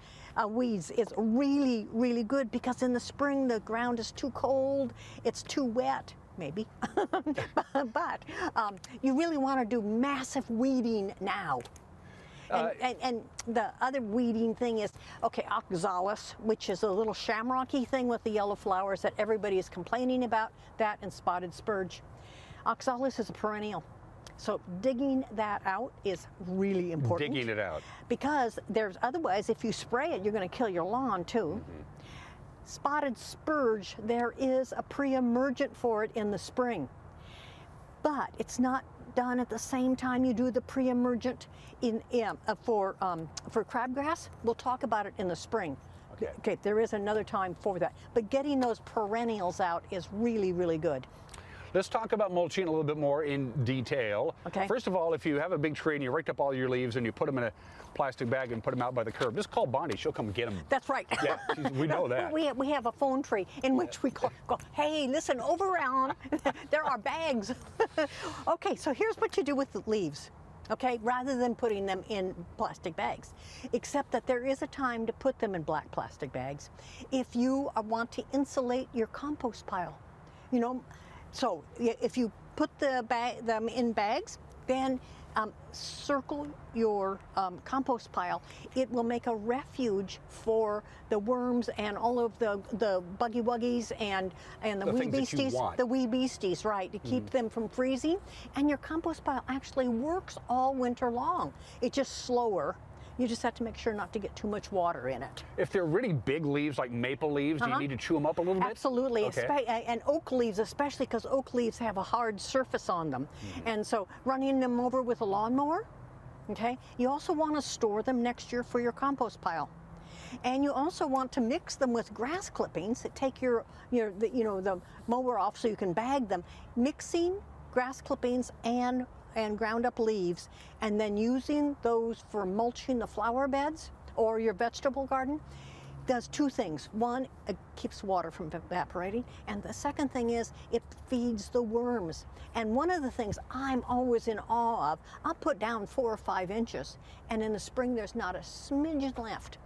weeds is really, really good because in the spring the ground is too cold, it's too wet, maybe. but you really want to do massive weeding now. And the other weeding thing is, okay, oxalis, which is a little shamrocky thing with the yellow flowers that everybody is complaining about, that and spotted spurge. Oxalis is a perennial. So digging that out is really important. Digging it out. Because otherwise, if you spray it, you're going to kill your lawn too. Mm-hmm. Spotted spurge, there is a pre-emergent for it in the spring. But it's not done at the same time you do the pre-emergent for crabgrass. We'll talk about it in the spring. Okay, there is another time for that. But getting those perennials out is really, really good. Let's talk about mulching a little bit more in detail. Okay. First of all, if you have a big tree and you raked up all your leaves and you put them in a plastic bag and put them out by the curb, just call Bonnie. She'll come get them. That's right. Yeah, we know that. We have a phone tree in which we go, hey, listen, over around, there are bags. Okay, so here's what you do with the leaves. Okay, rather than putting them in plastic bags, except that there is a time to put them in black plastic bags if you want to insulate your compost pile. You know, so if you put them in bags, then circle your compost pile. It will make a refuge for the worms and all of the buggy wuggies and the wee beasties. The wee beasties, right, to keep them from freezing. And your compost pile actually works all winter long. It's just slower. You just have to make sure not to get too much water in it. If they're really big leaves, like maple leaves, do you need to chew them up a little bit? Absolutely, okay. And oak leaves especially, because oak leaves have a hard surface on them. And so running them over with a lawnmower, okay? You also want to store them next year for your compost pile. And you also want to mix them with grass clippings that take the mower off so you can bag them. Mixing grass clippings and ground up leaves, and then using those for mulching the flower beds or your vegetable garden does two things. One, it keeps water from evaporating, and the second thing is it feeds the worms. And one of the things I'm always in awe of, I'll put down 4 or 5 inches, and in the spring there's not a smidgen left.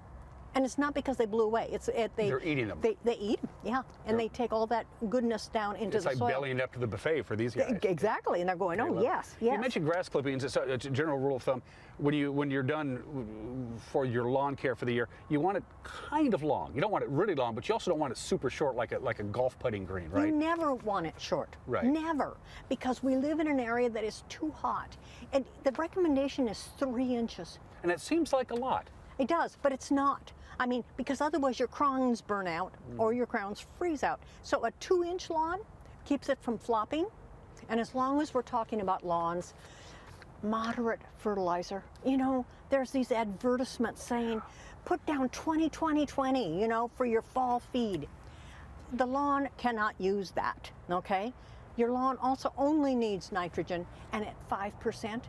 And it's not because they blew away. They're eating them. They eat them, yeah. And they take all that goodness down into the soil. It's like bellying up to the buffet for these guys. Exactly, and they're going, oh, yes, yes. You mentioned grass clippings. It's a general rule of thumb. When you're done for your lawn care for the year, you want it kind of long. You don't want it really long, but you also don't want it super short like a golf putting green, right? You never want it short. Right. Never. Because we live in an area that is too hot. And the recommendation is 3 inches. And it seems like a lot. It does, but it's not. I mean, because otherwise your crowns burn out or your crowns freeze out. So a 2-inch lawn keeps it from flopping. And as long as we're talking about lawns, moderate fertilizer. You know, there's these advertisements saying, put down 20-20-20, you know, for your fall feed. The lawn cannot use that, okay? Your lawn also only needs nitrogen, and at 5%.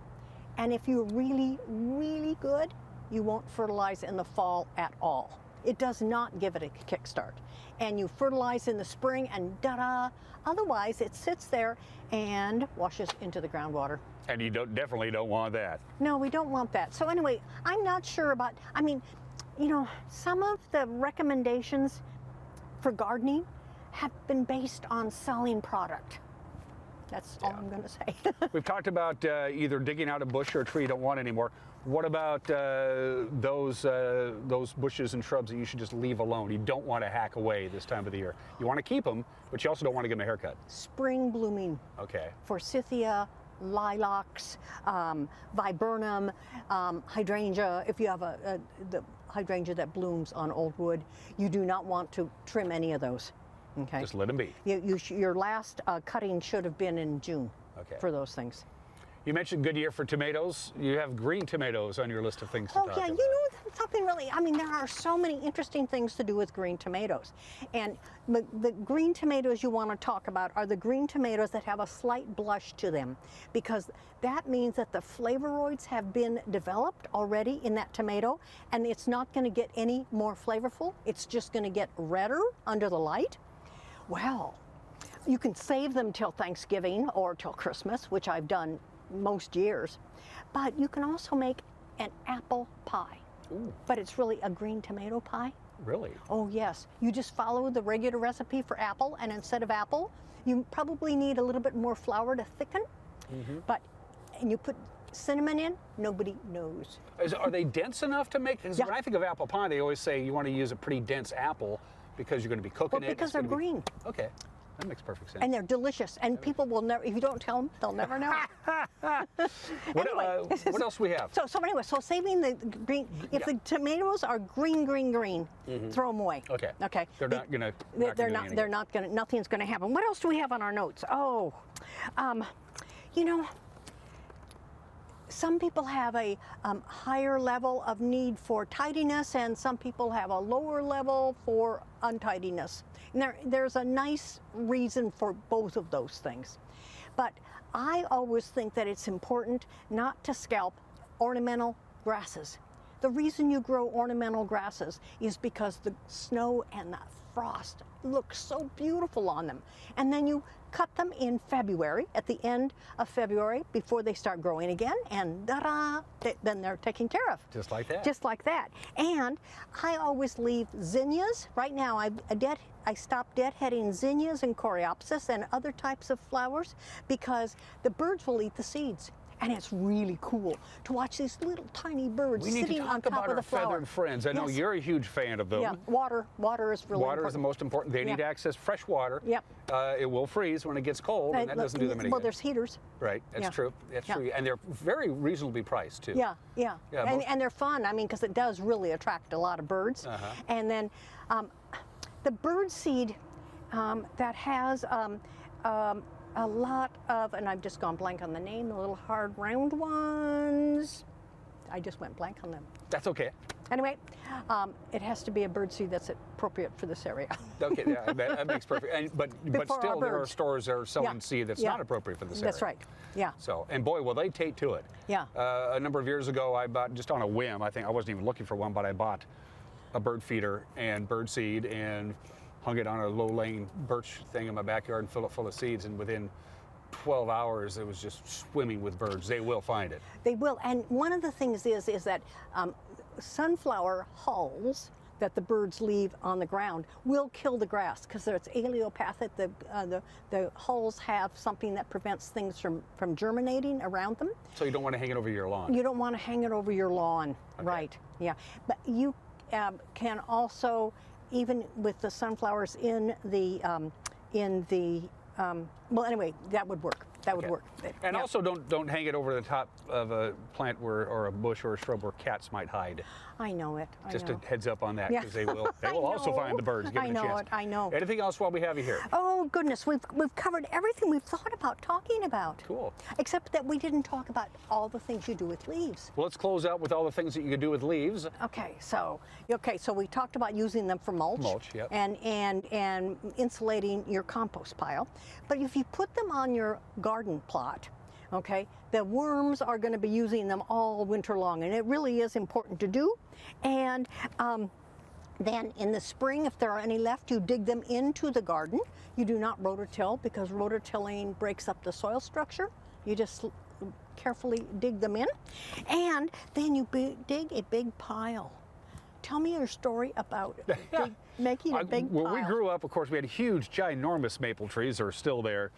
And if you're really, really good, you won't fertilize in the fall at all. It does not give it a kickstart. And you fertilize in the spring and da-da. Otherwise, it sits there and washes into the groundwater. And you definitely don't want that. No, we don't want that. So anyway, I'm not sure about, I mean, you know, some of the recommendations for gardening have been based on selling product. That's all I'm going to say. We've talked about either digging out a bush or a tree you don't want anymore. What about those bushes and shrubs that you should just leave alone? You don't want to hack away this time of the year. You want to keep them, but you also don't want to give them a haircut. Spring blooming. Okay. Forsythia, lilacs, viburnum, hydrangea. If you have the hydrangea that blooms on old wood, you do not want to trim any of those. Okay. Just let them be. Your last cutting should have been in June. Okay. For those things. You mentioned good year for tomatoes. You have green tomatoes on your list of things to talk about. You know something really, I mean, there are so many interesting things to do with green tomatoes. And the green tomatoes you want to talk about are the green tomatoes that have a slight blush to them, because that means that the flavonoids have been developed already in that tomato, and it's not going to get any more flavorful. It's just going to get redder under the light. Well, you can save them till Thanksgiving or till Christmas, which I've done most years, but you can also make an apple pie. Ooh. But it's really a green tomato pie. Really? Oh yes, you just follow the regular recipe for apple, and instead of apple, you probably need a little bit more flour to thicken, and you put cinnamon in, nobody knows. Are they dense enough to make, because when I think of apple pie, they always say you want to use a pretty dense apple because you're going to be cooking it. Well, because they're green. Okay. That makes perfect sense. And they're delicious, and people will never, if you don't tell them, they'll never know. What else do we have? So anyway, saving the green, if the tomatoes are green, throw them away. Okay. Okay. They're not going to They're not going to, nothing's going to happen. What else do we have on our notes? Oh, you know, some people have a higher level of need for tidiness, and some people have a lower level for untidiness. And there's a nice reason for both of those things. But I always think that it's important not to scalp ornamental grasses. The reason you grow ornamental grasses is because the snow and the frost look so beautiful on them. And then you cut them in February, at the end of February, before they start growing again, and da-da, then they're taken care of. Just like that. Just like that. And I always leave zinnias. Right now, I stopped deadheading zinnias and coreopsis and other types of flowers because the birds will eat the seeds. And it's really cool to watch these little tiny birds sitting on top of the flower. Feathered friends. I know you're a huge fan of them. Yeah, water is really important. Water is the most important. They need access to fresh water. Yep. It will freeze when it gets cold, and that doesn't do them any good. Well, there's heaters. Right, that's true. That's true. And they're very reasonably priced, too. Yeah. And they're fun, I mean, because it does really attract a lot of birds. And then the bird seed that has a lot of, and I've just gone blank on the name, the little hard round ones. I just went blank on them. That's okay. Anyway, it has to be a bird seed that's appropriate for this area. Okay, yeah, that makes perfect. But still, there are stores that are selling seed that's not appropriate for this area. That's right. Yeah. So, and boy, will they take to it. Yeah. A number of years ago, I bought, just on a whim, I think I wasn't even looking for one, but I bought a bird feeder and bird seed and hung it on a low-laying birch thing in my backyard and filled it full of seeds, and within 12 hours it was just swimming with birds. They will find it. They will, and one of the things is that sunflower hulls that the birds leave on the ground will kill the grass because it's allelopathic. The hulls have something that prevents things from germinating around them. So you don't want to hang it over your lawn? You don't want to hang it over your lawn, right, yeah. But you can also, even with the sunflowers in the well, anyway, that would work. That would work. And also, don't hang it over the top of a plant or a bush or a shrub where cats might hide. I know it. Just a heads up on that, because they will also find the birds. Give it a chance. I know. Anything else while we have you here? Oh goodness, we've covered everything we've thought about talking about. Cool. Except that we didn't talk about all the things you do with leaves. Well, let's close out with all the things that you can do with leaves. Okay, so we talked about using them for mulch. Mulch, yep. And insulating your compost pile. But if you put them on your garden plot, okay, the worms are going to be using them all winter long, and it really is important to do. And Then in the spring, if there are any left, you dig them into the garden. You do not rototill because rototilling breaks up the soil structure. You just carefully dig them in. And then you dig a big pile. Tell me your story about making a big pile. When we grew up, of course, we had huge, ginormous maple trees that are still there.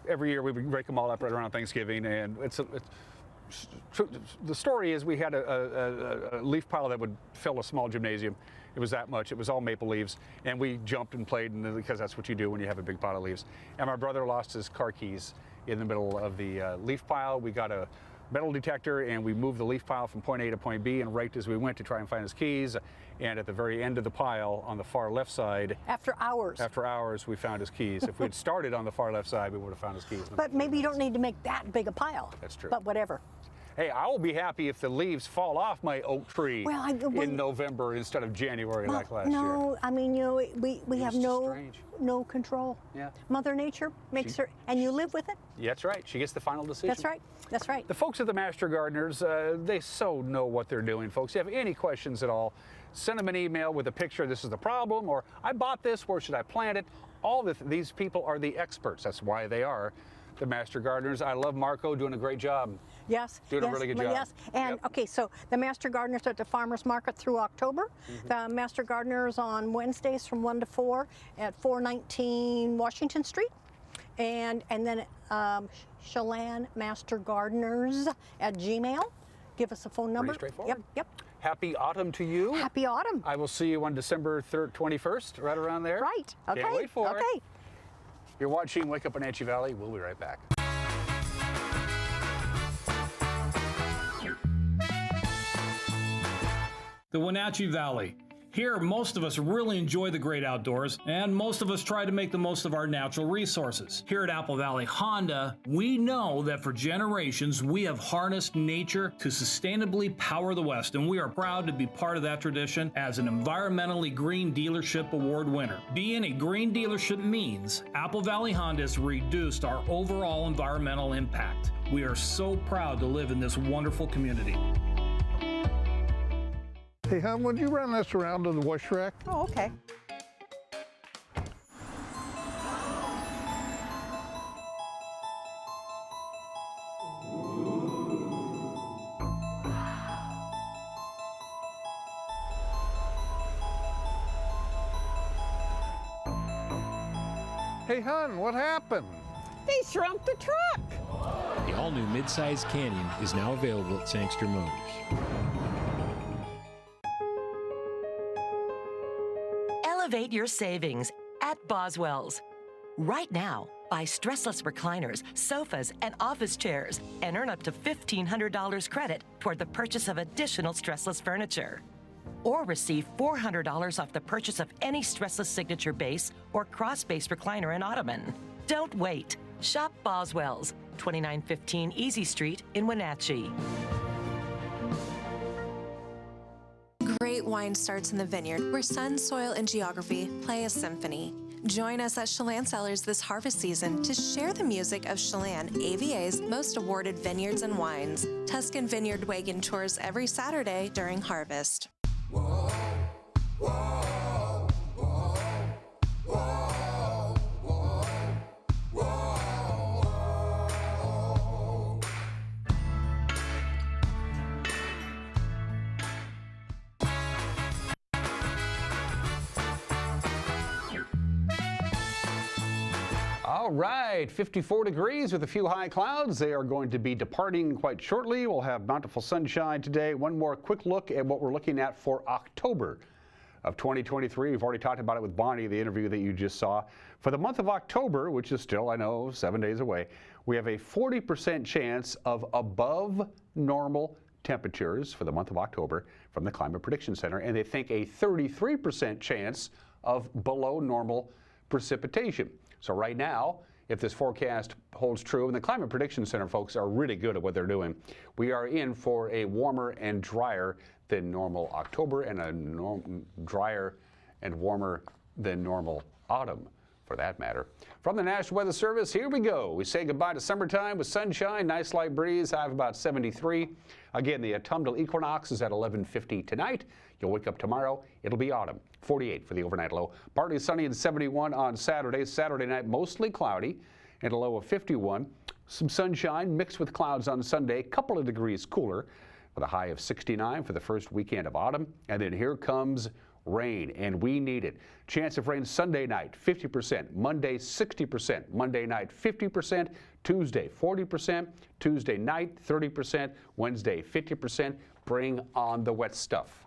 Every year we would break them all up right around Thanksgiving, and the story is we had a leaf pile that would fill a small gymnasium. It was that much. It was all maple leaves, and we jumped and played, and because that's what you do when you have a big pile of leaves. And my brother lost his car keys in the middle of the leaf pile. We got a metal detector, and we moved the leaf pile from point A to point B and raked as we went to try and find his keys. And at the very end of the pile, on the far left side, After hours, we found his keys. If we'd started on the far left side, we would have found his keys. But maybe you don't need to make that big a pile. That's true. But whatever. Hey, I will be happy if the leaves fall off my oak tree in November instead of January like last year. No, I mean, you know, we have no control. Yeah. Mother Nature makes her, and you live with it. Yeah, that's right. She gets the final decision. That's right. That's right. The folks at the Master Gardeners, they so know what they're doing, folks. If you have any questions at all, send them an email with a picture, this is the problem, or I bought this, where should I plant it? All these people are the experts. That's why they are the Master Gardeners. I love Marco doing a great job. Yes. Doing a really good job. Yes. And okay, so the Master Gardeners are at the Farmers Market through October. The Master Gardeners on Wednesdays from 1 to 4 at 419 Washington Street. And then Chelan Master Gardeners at Gmail. Give us a phone number. Pretty straightforward. Yep. Happy autumn to you. Happy autumn. I will see you on December 21st, right around there. Right. Okay. Can't wait for it. Okay. You're watching Wake Up Wenatchee Valley. We'll be right back. The Wenatchee Valley. Here, most of us really enjoy the great outdoors, and most of us try to make the most of our natural resources. Here at Apple Valley Honda, we know that for generations, we have harnessed nature to sustainably power the West, and we are proud to be part of that tradition as an environmentally green dealership award winner. Being a green dealership means Apple Valley Honda has reduced our overall environmental impact. We are so proud to live in this wonderful community. Hey, hon, would you run this around to the wash rack? Oh, okay. Hey, hon, what happened? They shrunk the truck. The all-new mid-size Canyon is now available at Sangster Motors. Elevate your savings at Boswell's. Right now, buy stressless recliners, sofas, and office chairs and earn up to $1,500 credit toward the purchase of additional stressless furniture. Or receive $400 off the purchase of any stressless signature base or cross-base recliner and ottoman. Don't wait. Shop Boswell's, 2915 Easy Street in Wenatchee. Great wine starts in the vineyard, where sun, soil, and geography play a symphony. Join us at Chelan Cellars this harvest season to share the music of Chelan, AVA's most awarded vineyards and wines. Tuscan Vineyard Wagon tours every Saturday during harvest. Whoa, whoa, whoa, whoa, whoa, whoa. All right, 54 degrees with a few high clouds. They are going to be departing quite shortly. We'll have bountiful sunshine today. One more quick look at what we're looking at for October of 2023. We've already talked about it with Bonnie, the interview that you just saw. For the month of October, which is still, I know, 7 days away, we have a 40% chance of above normal temperatures for the month of October from the Climate Prediction Center, and they think a 33% chance of below normal precipitation. So right now, if this forecast holds true, and the Climate Prediction Center folks are really good at what they're doing, we are in for a warmer and drier than normal October and a drier and warmer than normal autumn for that matter. From the National Weather Service, here we go. We say goodbye to summertime with sunshine, nice light breeze, high of about 73. Again, the autumnal equinox is at 11:50 tonight. You'll wake up tomorrow, it'll be autumn. 48 for the overnight low. Partly sunny and 71 on Saturday. Saturday night, mostly cloudy and a low of 51. Some sunshine mixed with clouds on Sunday, a couple of degrees cooler with a high of 69 for the first weekend of autumn. And then here comes rain, and we need it. Chance of rain Sunday night, 50%. Monday, 60%. Monday night, 50%. Tuesday, 40%. Tuesday night, 30%. Wednesday, 50%. Bring on the wet stuff.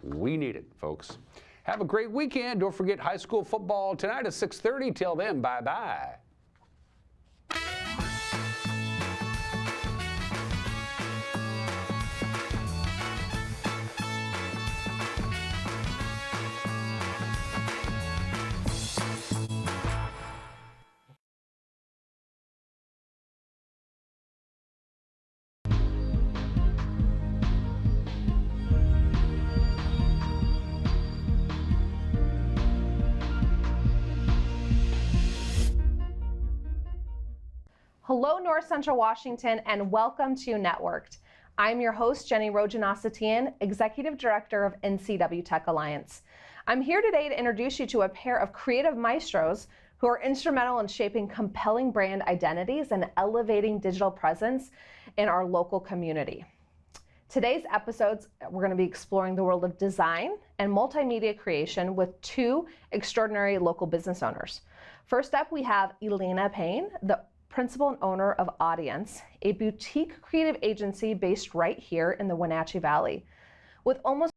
We need it, folks. Have a great weekend. Don't forget high school football tonight at 6:30. Till then, bye-bye. Hello, North Central Washington, and welcome to Networked. I'm your host, Jenny Rojanasatian, Executive Director of NCW Tech Alliance. I'm here today to introduce you to a pair of creative maestros who are instrumental in shaping compelling brand identities and elevating digital presence in our local community. Today's episodes, we're going to be exploring the world of design and multimedia creation with two extraordinary local business owners. First up, we have Elena Payne, the principal and owner of Audience, a boutique creative agency based right here in the Wenatchee Valley. With almost